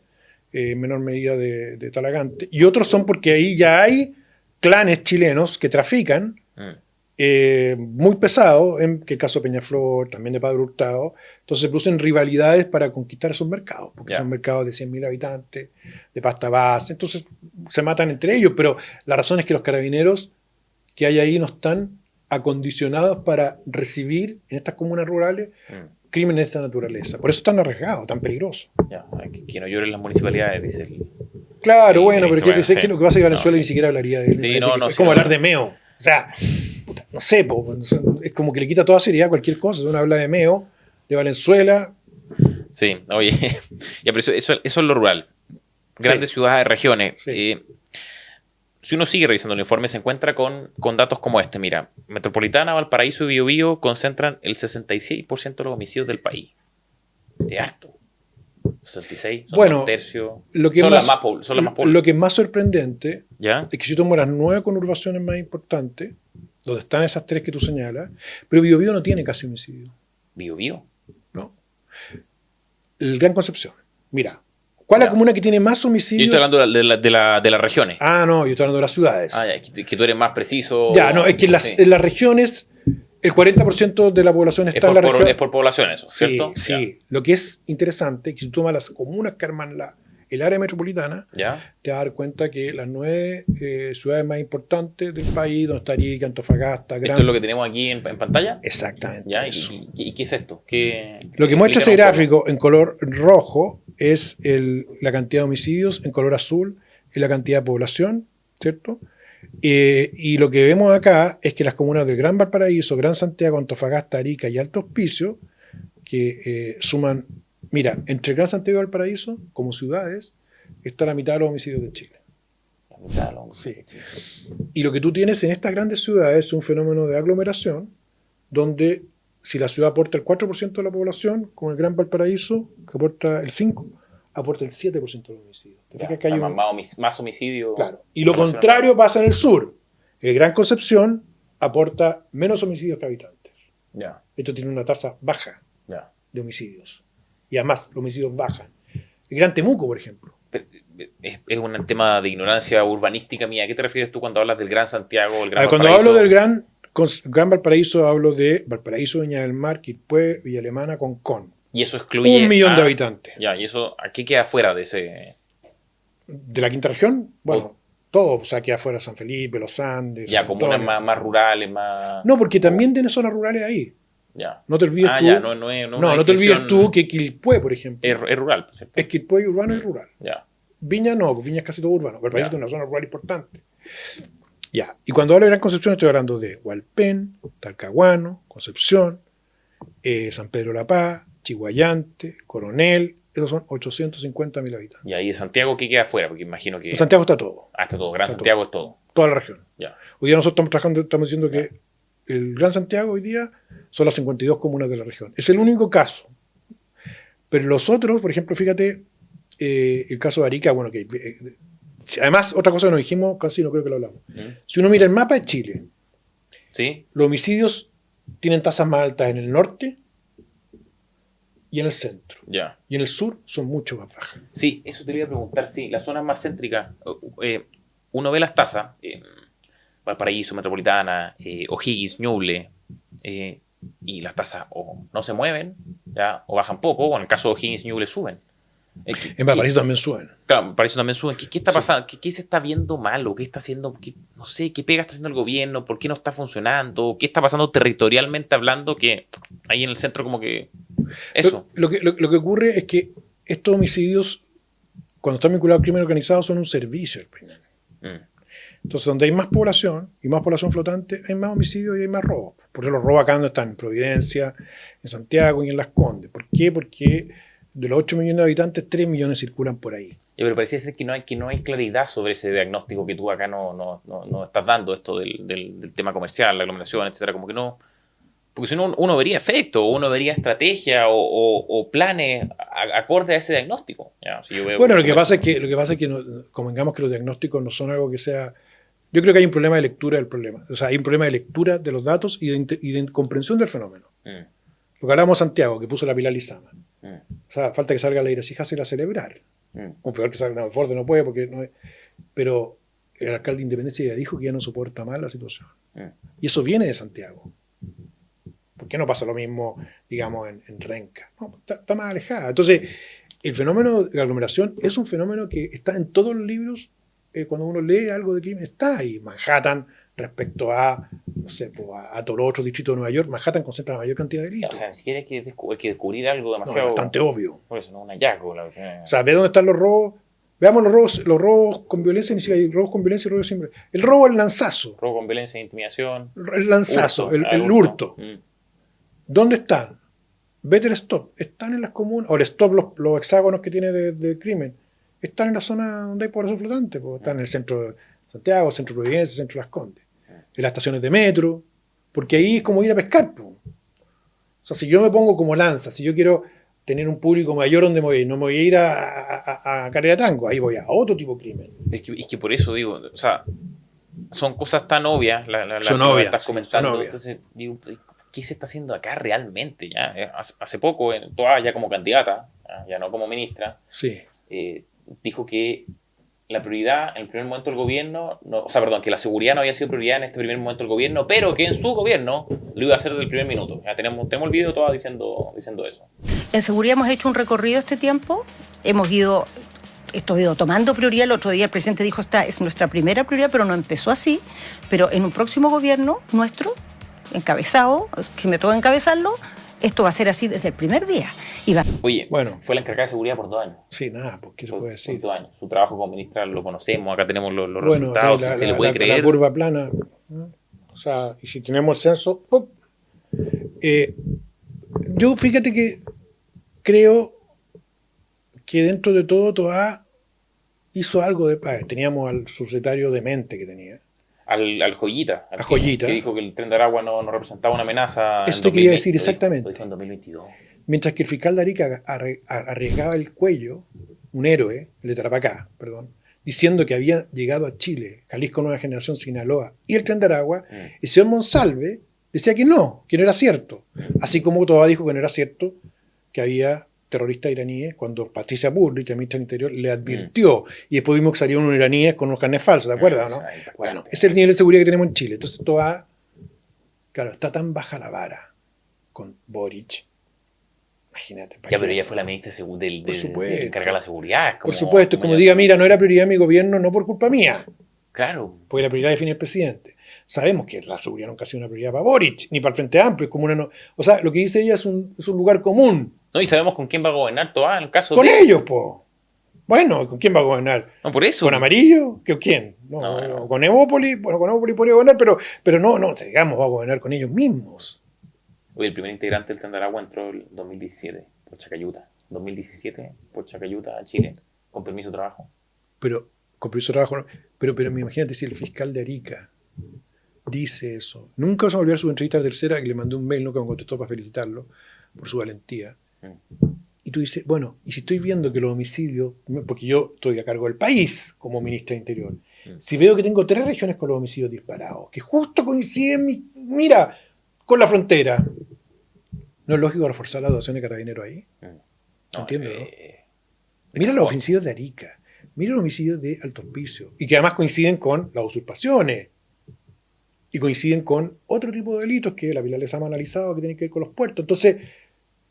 en menor medida de Talagante. Y otros son porque ahí ya hay clanes chilenos que trafican, muy pesados, que es el caso de Peñaflor, también de Padre Hurtado. Entonces se producen rivalidades para conquistar esos mercados, porque son mercados de 100.000 habitantes, de pasta base. Entonces se matan entre ellos, pero la razón es que los carabineros que hay ahí no están acondicionados para recibir en estas comunas rurales crímenes de esta naturaleza. Por eso están arriesgados, tan peligrosos. Ya, que no lloren las municipalidades, dice el. Claro, el bueno, pero ministro, que, que lo que pasa es que Valenzuela ni siquiera hablaría de él. Sí, Me no, parece no, es sí, como no. hablar de Meo. O sea, puta, no sé, es como que le quita toda seriedad a cualquier cosa. Uno habla de Meo, de Valenzuela. Sí, oye, ya, pero eso es lo rural. Grandes ciudades, regiones. Si uno sigue revisando el informe, se encuentra con datos como este. Mira, Metropolitana, Valparaíso y Biobío concentran el 66% de los homicidios del país. Es harto. 66, son Bueno, dos tercios. Lo que son más, las más pobladas. lo que es más sorprendente ¿Ya? es que si tomo las 9 conurbaciones más importantes, donde están esas 3 que tú señalas, pero Biobío no tiene casi homicidio. Biobío. ¿No? El Gran Concepción. Mira, ¿cuál es la comuna que tiene más Yo homicidios? estoy hablando de las regiones. No, yo estoy hablando de las ciudades. Ya, que tú eres más preciso. Ya, no, es que en las regiones el 40% de la población está en la región. Es por población eso, Sí, ¿cierto? sí. Lo que es interesante es que si tú tomas las comunas que arman el área metropolitana, ¿Ya? te vas a dar cuenta que las 9 ciudades más importantes del país, donde está Arica, Antofagasta, ¿Esto es lo que tenemos aquí en pantalla? Exactamente. ¿Ya? Eso. ¿Y qué es esto? Lo que muestra ese explícanos un gráfico en color rojo es la cantidad de homicidios, en color azul es la cantidad de población, ¿cierto? Y lo que vemos acá es que las comunas del Gran Valparaíso, Gran Santiago, Antofagasta, Arica y Alto Hospicio, que suman, mira, entre Gran Santiago y Valparaíso, como ciudades, está la mitad de los homicidios de Chile. Sí. Y lo que tú tienes en estas grandes ciudades es un fenómeno de aglomeración, donde si la ciudad aporta el 4% de la población, con el Gran Valparaíso, que aporta el 5%, aporta el 7% de los homicidios. Ya, Que hay más homicidio. Claro. Y lo contrario pasa en el sur. El Gran Concepción aporta menos homicidios que habitantes. Ya, Esto tiene una tasa baja ya. de homicidios. Y además, los homicidios bajan. El Gran Temuco, por ejemplo. Es un tema de ignorancia urbanística mía. ¿A qué te refieres tú cuando hablas del Gran Santiago, el Gran Cuando Valparaíso? hablo del Gran Valparaíso, hablo de Valparaíso, Viña del Mar, Quilpué, Villa Alemana, Concón. Y eso excluye 1 millón de habitantes. Ya, y eso, ¿a qué queda fuera de ese? ¿De la quinta región? Bueno, todo. O sea, queda afuera San Felipe, Los Andes. Ya, San comunas Antonio. más rurales, más. No, porque también tiene zonas rurales ahí. Ya. No te olvides tú. Ya, no no te olvides tú que Quilpué, por ejemplo, es rural, ¿cierto? es Quilpué urbano y rural. Ya. Viña no, pues Viña es casi todo urbano. Valparaíso Ya. es una zona rural importante. Ya, y cuando hablo de Gran Concepción estoy hablando de Hualpén, Talcahuano, Concepción, San Pedro de la Paz, Chiguayante, Coronel, esos son 850.000 habitantes. Y ahí de Santiago, ¿qué queda afuera? Porque imagino que En Santiago está todo, hasta todo, Gran está Santiago es todo. toda la región. Ya. Hoy día nosotros estamos diciendo que el Gran Santiago hoy día son las 52 comunas de la región. Es el único caso. Pero los otros, por ejemplo, fíjate, el caso de Arica, bueno, que además, otra cosa que nos dijimos, casi no creo que lo hablamos. Si uno mira el mapa de Chile, ¿Sí? los homicidios tienen tasas más altas en el norte y en el centro. Ya. Y en el sur son mucho más bajas. Sí, eso te iba a preguntar. Sí, las zonas más céntricas, uno ve las tasas, Valparaíso, Metropolitana, O'Higgins, Ñuble, y las tasas o no se mueven, ¿ya? O bajan poco, o en el caso de O'Higgins y Ñuble suben. En Valparaíso también suben. Claro, Valparaíso también suben. ¿Qué está pasando? ¿Qué se está viendo mal? ¿O qué está haciendo? No sé, ¿qué pega está haciendo el gobierno? ¿Por qué no está funcionando? ¿Qué está pasando territorialmente hablando? Que ahí en el centro como que... Eso. Lo que ocurre es que estos homicidios, cuando están vinculados al crimen organizado, son un servicio al crimen. Mm. Entonces, donde hay más población y más población flotante, hay más homicidios y hay más robos. Por eso los robos acá no están en Providencia, en Santiago y en Las Condes. ¿Por qué? Porque de los 8 millones de habitantes, 3 millones circulan por ahí. Pero parecía ser que no hay claridad sobre ese diagnóstico que tú acá no estás dando, esto del tema comercial, la aglomeración, etcétera. Como que no... Porque si no, uno vería efecto, uno vería estrategia o planes acorde a ese diagnóstico. Ya, si yo veo Bueno, lo que pasa es que convengamos que los diagnósticos no son algo que sea... Yo creo que hay un problema de lectura del problema. O sea, hay un problema de lectura de los datos y de comprensión del fenómeno. Lo que hablábamos Santiago, que puso la Pilar Lizama. O sea, falta que salga la Iracijas y la celebrar. O peor que salga Forde, no puede porque no es... Pero el alcalde de Independencia ya dijo que ya no soporta más la situación. Y eso viene de Santiago. ¿Por qué no pasa lo mismo, digamos, en Renca? No, está más alejada. Entonces, el fenómeno de aglomeración es un fenómeno que está en todos los libros. Cuando uno lee algo de crimen, está ahí. Manhattan, respecto a, no sé, a todos los otros distritos de Nueva York, Manhattan concentra la mayor cantidad de delitos. O sea, ni siquiera hay que descubrir algo No, demasiado... es bastante obvio. Por eso, ¿no? Un hallazgo. O sea, ve dónde están los robos. Veamos los robos con violencia, ni siquiera hay robos con violencia y robos sin violencia. El robo al lanzazo. Robo con violencia e intimidación. El lanzazo, Hurto, el hurto. Mm. ¿Dónde están? Vete el stop. Están en las comunas. O el stop, los hexágonos que tiene de crimen. Están en la zona donde hay población flotante. Pues, están en el centro de Santiago, centro de Providencia, centro de Las Condes. En las estaciones de metro. Porque ahí es como ir a pescar. Pues. O sea, si yo me pongo como lanza, si yo quiero tener un público mayor donde me voy, no me voy a ir a carrera tango, ahí voy a otro tipo de crimen. Es que por eso digo, o sea, son cosas tan obvias, Son que obvias, estás comentando. son obvias. Entonces, digo, ¿qué se está haciendo acá realmente? ¿Ya? Hace poco, Toa, ya como candidata, ya no como ministra, Sí. dijo que la prioridad en el primer momento del gobierno, que la seguridad no había sido prioridad en este primer momento del gobierno, pero que en su gobierno lo iba a hacer desde el primer minuto. Ya tenemos el video Toa diciendo eso. En seguridad hemos hecho un recorrido este tiempo, esto ha ido tomando prioridad. El otro día el presidente dijo, esta es nuestra primera prioridad, pero no empezó así. Pero en un próximo gobierno nuestro, encabezado, que me toca encabezarlo, esto va a ser así desde el primer día. Oye, Bueno. fue la encargada de seguridad por 2 años. Sí, nada, pues ¿qué se puede decir? Por 2 años. Su trabajo como ministra lo conocemos, acá tenemos los Bueno, resultados, ¿se le puede creer? la curva plana. ¿No? O sea, y si tenemos el censo, ¡pum! Yo fíjate que creo que dentro de todo Toa hizo algo de... teníamos al subsecretario demente que tenía. Al Joyita. A Joyita. Que dijo que el tren de Aragua no representaba una amenaza. Eso te quería decir exactamente. Lo dijo en 2022. Mientras que el fiscal de Arica arriesgaba el cuello, un héroe, el de Tarapacá, perdón, diciendo que había llegado a Chile, Jalisco Nueva Generación, Sinaloa y el tren de Aragua, el señor Monsalve decía que no era cierto. Así como Toa dijo que no era cierto que había terroristas iraníes, cuando Patricia Bullrich, la ministra del Interior, le advirtió, y después vimos que salieron unos iraníes con unos carnes falsos, ¿de acuerdo? ¿No? Bueno, ese es el nivel de seguridad que tenemos en Chile. Entonces Toa, claro, está tan baja la vara con Boric. Imagínate. Ya, pero ella fue la ministra del encargada de la seguridad. Por supuesto, como diga, mira, no era prioridad mi gobierno, no por culpa mía. Claro. Porque la prioridad define el presidente. Sabemos que la seguridad nunca ha sido una prioridad para Boric, ni para el Frente Amplio. Es como o sea, lo que dice ella es un lugar común. No, y sabemos con quién va a gobernar Toa en el caso Con ellos, po. Bueno, ¿con quién va a gobernar? No, por eso. ¿Con Amarillo? ¿Con quién? No. ¿Con Evópolis? Bueno, con Evópolis podría gobernar, pero no, digamos, va a gobernar con ellos mismos. Hoy el primer integrante del Tendaragua entró en 2017 por Chacayuta. 2017 por Chacayuta a Chile, con permiso de trabajo. Pero, con permiso de trabajo, no. Pero imagínate si el fiscal de Arica dice eso. Nunca se me olvidar su entrevista a Tercera, que le mandé un mail, ¿no?, que me contestó para felicitarlo por su valentía. Y tú dices, bueno, y si estoy viendo que los homicidios, porque yo estoy a cargo del país como ministra de Interior, si veo que tengo 3 regiones con los homicidios disparados, que justo coinciden, mira, con la frontera, ¿no es lógico reforzar la dotación de carabineros ahí? ¿Entiendes, no? Mira los homicidios de Arica, mira los homicidios de Alto Hospicio, y que además coinciden con las usurpaciones, y coinciden con otro tipo de delitos que la Pilar les ha analizado, que tienen que ver con los puertos. Entonces,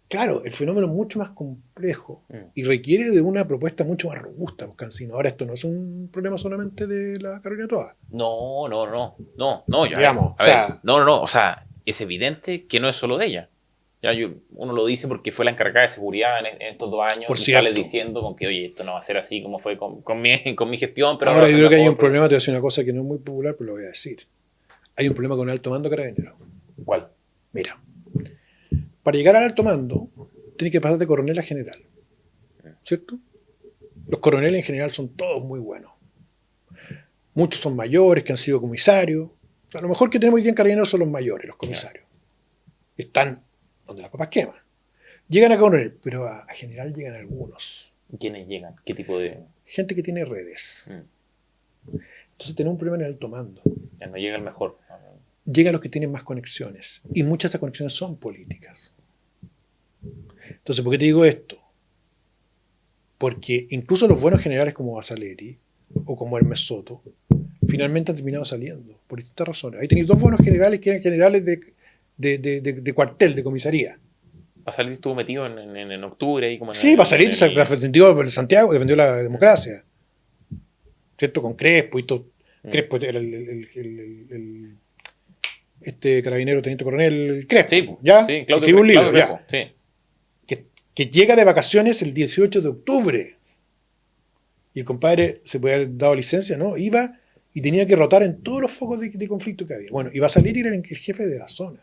claro, el fenómeno es mucho más complejo y requiere de una propuesta mucho más robusta, pues, Cancino. Ahora, esto no es un problema solamente de la Carolina Toa. No, ya. Digamos, o sea, es evidente que no es solo de ella. Ya uno lo dice porque fue la encargada de seguridad en estos 2 años. Por y cierto. Sale diciendo con que, oye, esto no va a ser así como fue con mi gestión. Pero ahora yo creo que hay un problema, te voy a decir una cosa que no es muy popular, pero lo voy a decir. Hay un problema con el alto mando carabinero. ¿Cuál? Mira, para llegar al alto mando, tiene que pasar de coronel a general. ¿Cierto? Los coroneles en general son todos muy buenos. Muchos son mayores, que han sido comisarios. O sea, lo mejor que tenemos hoy día en carabineros son los mayores, los comisarios. Están donde las papas queman. Llegan a coronel, pero a general llegan algunos. ¿Quiénes llegan? ¿Qué tipo de...? Gente que tiene redes. Entonces tenemos un problema en el alto mando. Ya no llega el mejor. Llegan los que tienen más conexiones. Y muchas de esas conexiones son políticas. Entonces, ¿por qué te digo esto? Porque incluso los buenos generales como Basaleri o como Hermes Soto finalmente han terminado saliendo, por distintas razones. Ahí tenéis 2 buenos generales que eran generales de cuartel, de comisaría. Basaleri estuvo metido en octubre. Y como sí, Basaleri defendió Santiago, defendió la democracia. ¿Cierto? Con Crespo y todo. Crespo era este carabinero teniente coronel Crespo. Sí, ¿ya? Sí, Claudio, escribió un libro, Crespo, ya. Sí. Que llega de vacaciones el 18 de octubre. Y el compadre se puede haber dado licencia, ¿no? Iba y tenía que rotar en todos los focos de conflicto que había. Bueno, iba a salir y era el jefe de la zona.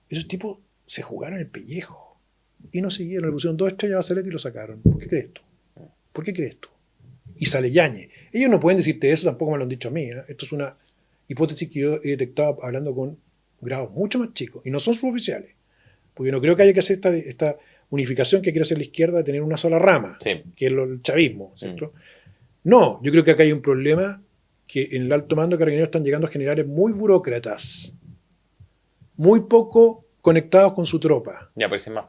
Esos tipos se jugaron el pellejo. Y no siguieron, le pusieron 2 estrellas a Basaleri y lo sacaron. ¿Por qué crees tú? ¿Por qué crees tú? Y sale Yáñez. Ellos no pueden decirte eso, tampoco me lo han dicho a mí. Esto es una hipótesis que yo he detectado hablando con grados mucho más chicos. Y no son suboficiales. Porque no creo que haya que hacer esta unificación que quiere hacer la izquierda de tener una sola rama, que es el chavismo, ¿cierto? No, yo creo que acá hay un problema que en el alto mando de carabineros están llegando generales muy burócratas, muy poco conectados con su tropa. Ya, parecen más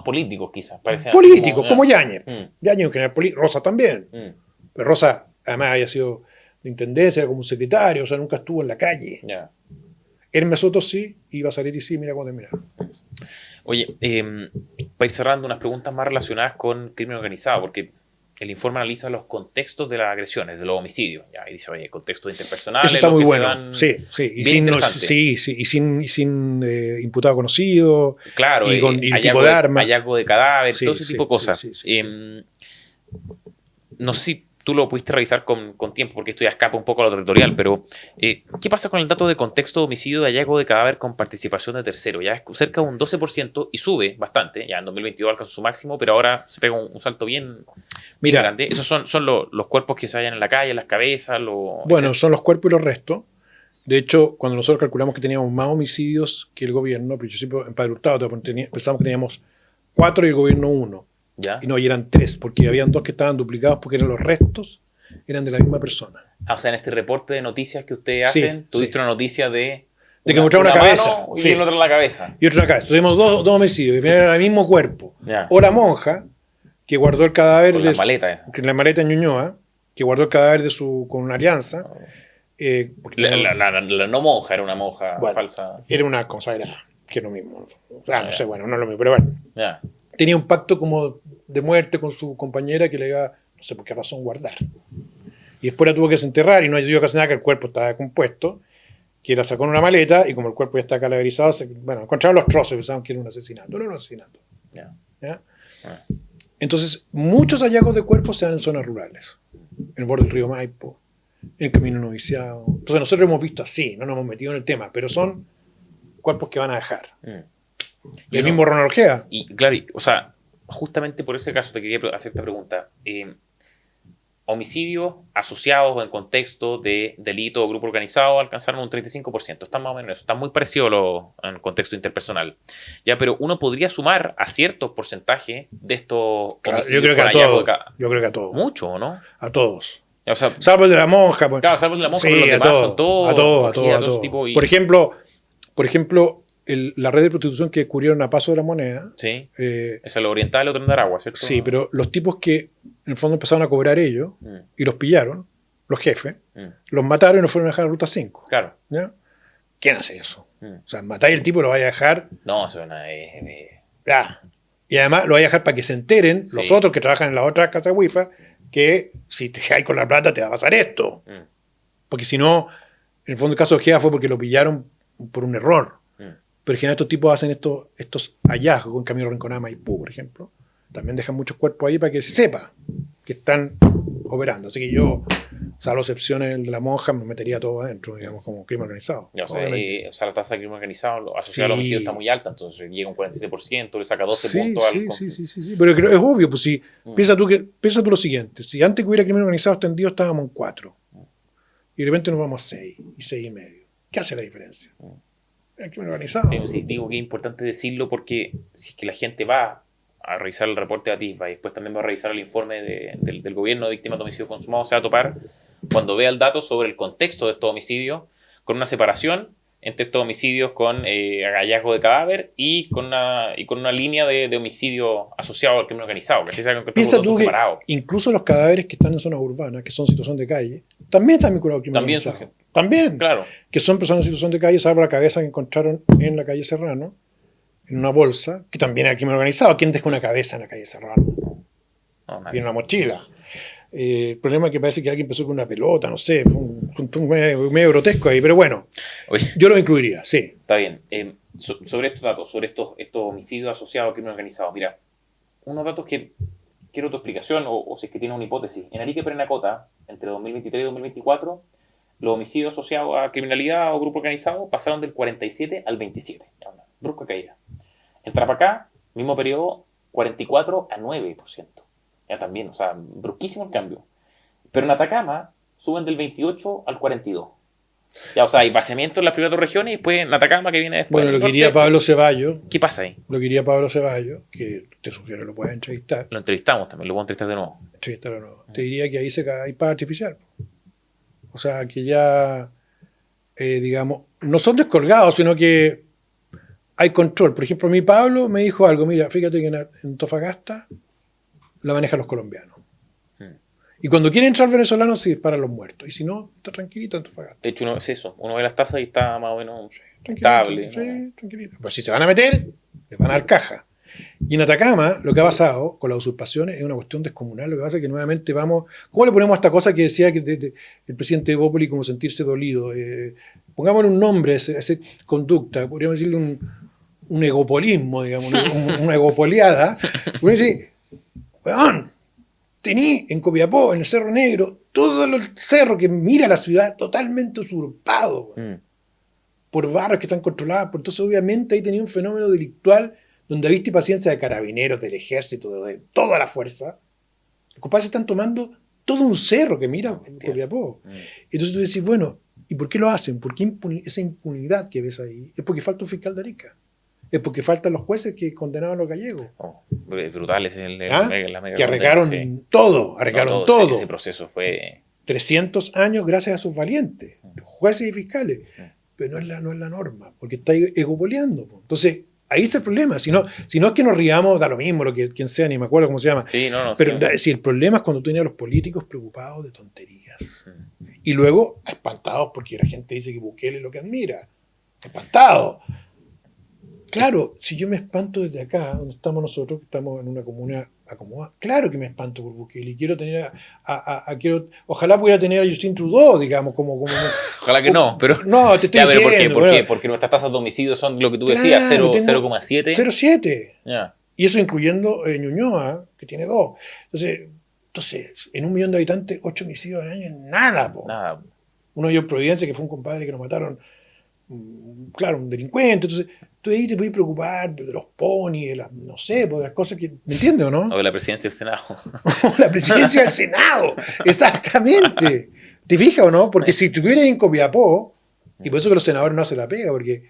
políticos quizás. Políticos, como Yáñez. Yáñez en general, Rosa también. Pero Rosa, además, había sido de intendencia, era como un secretario, o sea, nunca estuvo en la calle. Ya. Hermes Soto sí, y Basaleri sí, mira cómo terminaron. Oye, para ir cerrando, unas preguntas más relacionadas con crimen organizado, porque el informe analiza los contextos de las agresiones, de los homicidios. Ya, y dice, oye, contextos interpersonales. Eso está muy bueno. Sí. Y sin imputado conocido. Claro, y con el tipo de arma. Hallazgo de cadáver, todo ese tipo de cosas. No sé si tú lo pudiste revisar con tiempo, porque esto ya escapa un poco a lo territorial, pero ¿qué pasa con el dato de contexto de homicidio de hallazgo de cadáver con participación de tercero? Ya es cerca de un 12% y sube bastante. Ya en 2022 alcanzó su máximo, pero ahora se pega un salto bien grande. Esos son los cuerpos que se hallan en la calle, las cabezas. Bueno, son los cuerpos y los restos. De hecho, cuando nosotros calculamos que teníamos más homicidios que el gobierno, al principio en Padre Hurtado pensamos que teníamos 4 y el gobierno 1. ¿Ya? Y no, y eran 3, porque habían 2 que estaban duplicados porque eran los restos, eran de la misma persona. O sea, en este reporte de noticias que ustedes hacen, tuviste una noticia de que encontraron una cabeza. Y otra en la cabeza. Y otra en la cabeza. Tuvimos 2 homicidios, que eran el mismo cuerpo. Ya. O la monja, que guardó el cadáver con la maleta en Ñuñoa, que guardó el cadáver con una alianza. La no monja era una monja falsa. Era una consagrada, que es lo mismo. O sea, no sé, no es lo mismo, pero bueno. Ya. Tenía un pacto como de muerte con su compañera que le iba, no sé por qué razón, guardar. Y después la tuvo que desenterrar y no ayudó a casi nada, que el cuerpo estaba descompuesto, que la sacó en una maleta y como el cuerpo ya está calaverizado, encontraron los trozos y pensaban que era un asesinato. No era un asesinato. Ya. ¿Ya? Entonces, muchos hallazgos de cuerpos se dan en zonas rurales, en el borde del río Maipo, en el camino noviciado. Entonces, nosotros hemos visto así, no nos hemos metido en el tema, pero son cuerpos que van a dejar. Y el mismo Ronald Ojeda. Y claro, o sea, justamente por ese caso te quería hacer esta pregunta. Homicidios asociados en contexto de delito o grupo organizado alcanzaron un 35%. Están más o menos en eso. Está muy parecido en contexto interpersonal. Ya, pero uno podría sumar a ciertos porcentajes de estos homicidios. Yo creo que a todos. Yo creo que a todos. Mucho, ¿no? A todos. O sea, salvo el de la monja. Pues. Claro, salvo el de la monja, sí, pero los demás son todos. A todos. Tipo, Por ejemplo, la red de prostitución que descubrieron a Paso de la Moneda. Sí. Esa es la oriental y otra en Aragua, ¿cierto? Sí, pero los tipos que en el fondo empezaron a cobrar ellos y los pillaron, los jefes, los mataron y los fueron a dejar a Ruta 5. Claro. ¿Ya? ¿Quién hace eso? O sea, matáis al tipo y lo vais a dejar. No, eso no Ya. Y además lo vais a dejar para que se enteren los otros que trabajan en las otras casas Wi-Fi que si te caes con la plata te va a pasar esto. Porque si no, en el fondo el caso de Ojeda fue porque lo pillaron por un error. Pero en general estos tipos hacen estos hallazgos en Camino Rinconada Maipú, por ejemplo. También dejan muchos cuerpos ahí para que se sepa que están operando. Así que yo, salvo excepciones de la monja, me metería todo adentro, digamos, como crimen organizado. Ya, o sea, la tasa de crimen organizado asociada al homicidio está muy alta, entonces llega un 47%, le saca 12 puntos al... Sí. Pero es obvio, pues si piensa tú lo siguiente, si antes que hubiera crimen organizado extendido estábamos en 4, y de repente nos vamos a 6 y 6,5. ¿Qué hace la diferencia? El crimen organizado. Sí, digo que es importante decirlo porque si es que la gente va a revisar el reporte de Atisba y después también va a revisar el informe del gobierno de víctimas de homicidio consumado, se va a topar cuando vea el dato sobre el contexto de estos homicidios con una separación entre estos homicidios con hallazgo de cadáver y con una línea de homicidio asociado al crimen organizado. Que así se hagan piensa tú que incluso los cadáveres que están en zonas urbanas, que son situación de calle, también están vinculados al crimen organizado. También, claro. Que son personas en situación de calle, salvo la cabeza que encontraron en la calle Serrano, en una bolsa, que también era crimen organizado. ¿Quién deja una cabeza en la calle Serrano? No, y en una mochila. El problema es que parece que alguien empezó con una pelota, no sé, fue un medio grotesco ahí, pero bueno, oye, yo lo incluiría, sí. Está bien. Sobre estos datos, sobre estos homicidios asociados al crimen organizado, mira, unos datos que quiero tu explicación, o si es que tiene una hipótesis. En Arica y Parinacota, entre 2023 y 2024, los homicidios asociados a criminalidad o grupo organizado pasaron del 47 al 27. Ya, una brusca caída. En Tarapacá, mismo periodo, 44 a 9%. Ya también, o sea, brusquísimo el cambio. Pero en Atacama suben del 28 al 42. Ya, o sea, hay vaciamiento en las primeras dos regiones y después en Atacama que viene después. Bueno, lo que diría Pablo Ceballos. ¿Qué pasa ahí? Lo que diría Pablo Ceballos, que te sugiero lo puedas entrevistar. Lo entrevistamos también, lo puedo entrevistar de nuevo. Entrevistarlo de nuevo. Te diría que ahí hay paz artificial. O sea, que ya, digamos, no son descolgados, sino que hay control. Por ejemplo, mi Pablo me dijo algo, mira, fíjate que en Antofagasta la manejan los colombianos. Y cuando quieren entrar venezolanos se disparan los muertos. Y si no, está tranquilito Antofagasta. De hecho, uno es eso. Uno ve las tasas y está más o menos estable. ¿no? Sí, tranquilito. Pues si se van a meter, les van a dar caja. Y en Atacama, lo que ha pasado con las usurpaciones es una cuestión descomunal. Lo que pasa es que nuevamente vamos... ¿Cómo le ponemos a esta cosa que decía que el presidente de Bópoli como sentirse dolido? Pongámosle un nombre a esa conducta. Podríamos decirle un egopolismo, digamos, una egopoliada. Uno dice, weón, tení en Copiapó, en el Cerro Negro, todo el cerro que mira la ciudad totalmente usurpado por barrios que están controlados. Entonces, obviamente, ahí tenía un fenómeno delictual donde viste paciencia de carabineros, del ejército, de toda la fuerza. Los compadres están tomando todo un cerro que mira Copiapó. Entonces tú decís, bueno, ¿y por qué lo hacen? ¿Por qué esa impunidad que ves ahí? Es porque falta un fiscal de Arica. Es porque faltan los jueces que condenaban a los gallegos. Brutales en la mega que arreglaron todo, arreglaron todo. Ese proceso fue... 300 años gracias a sus valientes, jueces y fiscales. Pero no es la norma, porque está egopoleando. Entonces, ahí está el problema. Si no es que nos riamos, da lo mismo, quien sea, ni me acuerdo cómo se llama. Sí, pero si el problema es cuando tú tienes a los políticos preocupados de tonterías. Y luego espantados porque la gente dice que Bukele es lo que admira. Espantado. Claro, si yo me espanto desde acá, donde estamos nosotros, que estamos en una comuna acomodada, claro que me espanto por Bukele. Y quiero tener ojalá pudiera tener a Justin Trudeau, digamos, como ojalá que no, pero... No, te estoy diciendo. ¿Por qué? Porque nuestras tasas de homicidio son lo que tú decías, 0,7. 0,7. Ya. Y eso incluyendo Ñuñoa, que tiene 2. Entonces, en 1 millón de habitantes, 8 homicidios al año, nada, po. Nada. Uno yo en Providencia, que fue un compadre que lo mataron, claro, un delincuente. Entonces, tú ahí te puedes preocupar de los ponis, de las, no sé, de las cosas que... ¿Me entiendes o no? O de la presidencia del Senado. La presidencia del Senado, exactamente. ¿Te fijas o no? Porque si estuvieras en Copiapó, y por eso que los senadores no hacen la pega, porque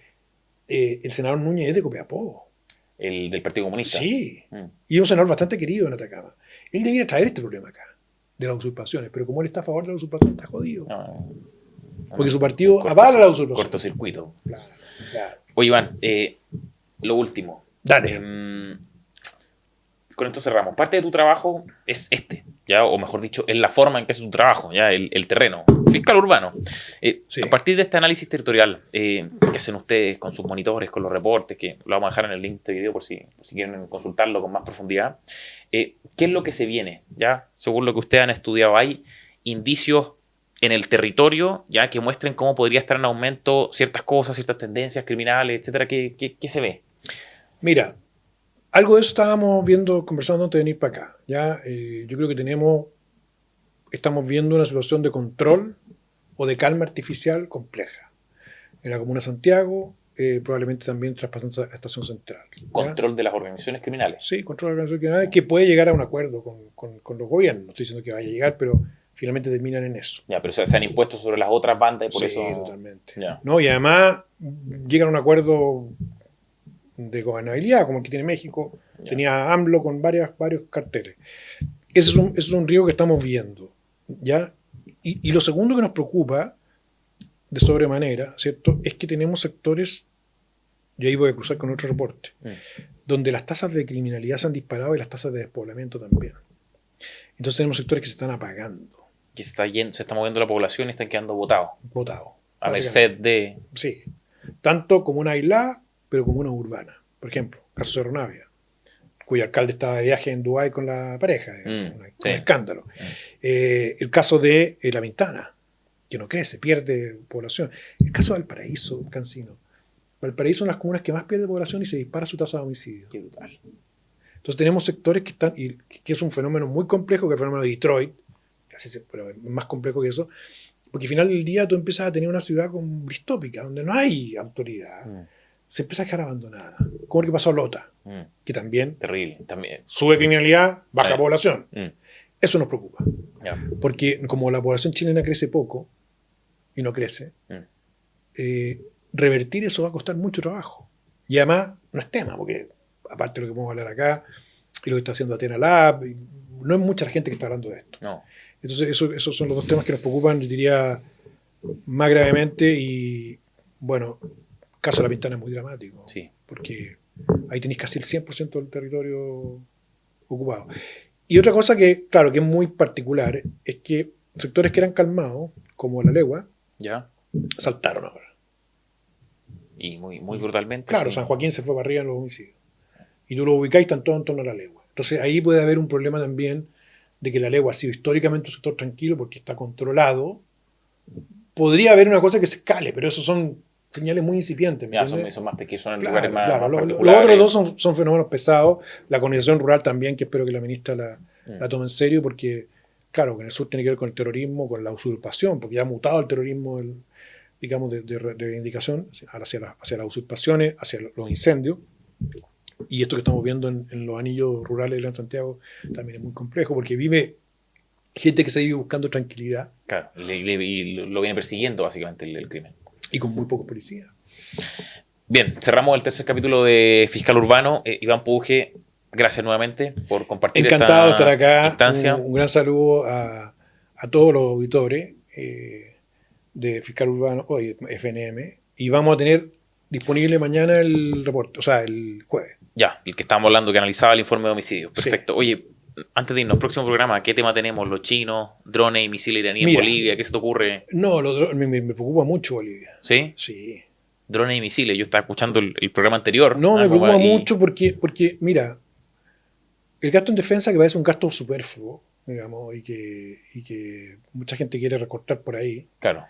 el senador Núñez es de Copiapó. El del Partido Comunista. Sí, y es un senador bastante querido en Atacama. Él debiera traer este problema acá, de las usurpaciones, pero como él está a favor de la usurpación, está jodido. No, porque su partido avala la usurpación. Cortocircuito. Claro, claro. Oye, Iván, lo último. Dale. Con esto cerramos. Parte de tu trabajo es ya, o mejor dicho, es la forma en que haces tu trabajo, ya, el terreno, fiscal urbano. Sí. A partir de este análisis territorial que hacen ustedes con sus monitores, con los reportes, que lo vamos a dejar en el link de video por si quieren consultarlo con más profundidad, ¿qué es lo que se viene? Ya, según lo que ustedes han estudiado, ¿hay indicios en el territorio ya que muestren cómo podría estar en aumento ciertas cosas, ciertas tendencias criminales, etcétera? ¿Qué se ve? Mira, algo de eso estábamos viendo, conversando antes de venir para acá. Ya, yo creo que estamos viendo una situación de control o de calma artificial compleja. En la Comuna de Santiago, probablemente también traspasando a Estación Central. ¿Ya? Control de las organizaciones criminales. Sí, control de las organizaciones criminales, que puede llegar a un acuerdo con los gobiernos. No estoy diciendo que vaya a llegar, pero finalmente terminan en eso. Ya, pero se han impuesto sobre las otras bandas y por Sí, eso... totalmente. Ya. ¿No? Y además llegan a un acuerdo de gobernabilidad, como el que tiene México. Ya. Tenía AMLO con varios carteles. Ese es un riesgo que estamos viendo. ¿Ya? Y lo segundo que nos preocupa de sobremanera, ¿cierto?, es que tenemos sectores, y ahí voy a cruzar con otro reporte, donde las tasas de criminalidad se han disparado y las tasas de despoblamiento también. Entonces tenemos sectores que se están apagando. Que se está moviendo la población y están quedando votados. Votados. A merced de... Sí. Tanto como una aislada, pero como una urbana. Por ejemplo, caso Cerro Navia, cuyo alcalde estaba de viaje en Dubái con la pareja, un escándalo. El caso de La Pintana, que no crece, pierde población. El caso de Valparaíso, Cancino. Valparaíso es una de las comunas que más pierde población y se dispara su tasa de homicidio. Qué brutal. Entonces tenemos sectores que están, y que es un fenómeno muy complejo, que el fenómeno de Detroit, pero es más complejo que eso, porque al final del día tú empiezas a tener una ciudad distópica, donde no hay autoridad. Se empieza a dejar abandonada. Como el que pasó a Lota, que también Terrible. También. sube criminalidad, baja población. Eso nos preocupa. Ya. Porque como la población chilena crece poco, y no crece, revertir eso va a costar mucho trabajo. Y además no es tema, porque aparte de lo que podemos hablar acá, y lo que está haciendo Athena Lab, no es mucha gente que está hablando de esto. No. Entonces esos son los dos temas que nos preocupan, yo diría, más gravemente. Y bueno, el caso de La Pintana es muy dramático, Sí. porque ahí tenéis casi el 100% del territorio ocupado. Y otra cosa que, claro, que es muy particular, es que sectores que eran calmados, como La Legua, Ya. saltaron ahora. Y muy brutalmente. Claro, sí. San Joaquín se fue para arriba en los homicidios. Y tú lo ubicáis, están todos en torno a La Legua. Entonces ahí puede haber un problema también de que La Legua ha sido históricamente un sector tranquilo porque está controlado. Podría haber una cosa que se escale, pero esos son señales muy incipientes. ¿me Ya, entiendes? son más pequeños, son en Claro, lugares más, claro. más Los particulares. otros dos son fenómenos pesados. La colonización rural también, que espero que la ministra la tome en serio, porque, claro, que en el sur tiene que ver con el terrorismo, con la usurpación, porque ya ha mutado el terrorismo, digamos, de reivindicación hacia las usurpaciones, hacia los incendios. Y esto que estamos viendo en los anillos rurales de Gran Santiago también es muy complejo, porque vive gente que se vive buscando tranquilidad Claro, y lo viene persiguiendo básicamente el crimen. y con muy pocos policías. Bien, cerramos el tercer capítulo de Fiscal Urbano. Iván Puje, gracias nuevamente por compartir Encantado de esta estar acá. instancia. Un gran saludo a todos los auditores de Fiscal Urbano, hoy FNM, y vamos a tener disponible mañana el reporte, o sea, el jueves. Ya, el que estábamos hablando, que analizaba el informe de homicidios. Sí. Perfecto. Oye, antes de irnos, próximo programa, ¿qué tema tenemos? ¿Los chinos, drones y misiles iraníes en Mira. Bolivia? ¿Qué se te ocurre? No, me preocupa mucho Bolivia. ¿Sí? Sí. Drones y misiles. Yo estaba escuchando el programa anterior. No, me como preocupa y- mucho porque, mira, el gasto en defensa que parece un gasto superfluo, digamos, y que mucha gente quiere recortar por ahí. Claro.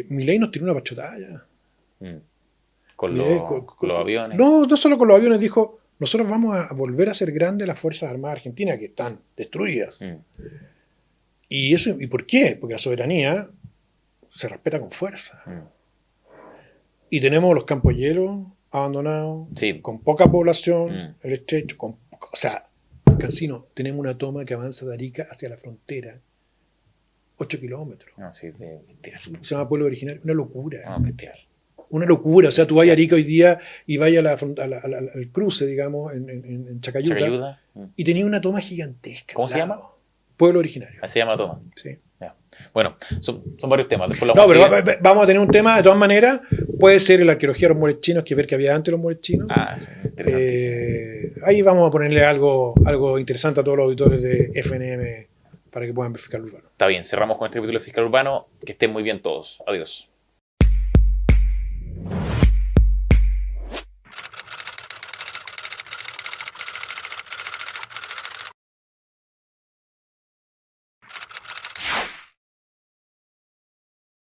Milei nos tiró una pachotada ya. Mm. Con Milei, los aviones. No solo con los aviones, dijo, nosotros vamos a volver a hacer grandes las Fuerzas Armadas Argentinas que están destruidas. ¿Y por qué? Porque la soberanía se respeta con fuerza. Y tenemos los campos de hielo abandonados, Sí. con poca población, el estrecho, o sea, Cancino, tenemos una toma que avanza de Arica hacia la frontera, 8 kilómetros. No, sí, bestial. Se llama pueblo originario, una locura. No, bestial. Una locura. O sea, tú vas a Arica hoy día y vas al cruce, digamos, en Chacayuta, Chacayuta. y tenía una toma gigantesca. ¿Cómo se al lado. llama? Pueblo originario. Así se llama la toma. Sí. Ya. Bueno, son varios temas. Después lo No, vamos a pero seguir. vamos a tener un tema, de todas maneras, puede ser la arqueología de los mueres chinos, que ver que había antes los mueres chinos. Eso es interesantísimo. Ahí vamos a ponerle algo interesante a todos los auditores de FNM para que puedan ver fiscal urbano. Está bien, cerramos con este capítulo de Fiscal Urbano. Que estén muy bien todos. Adiós.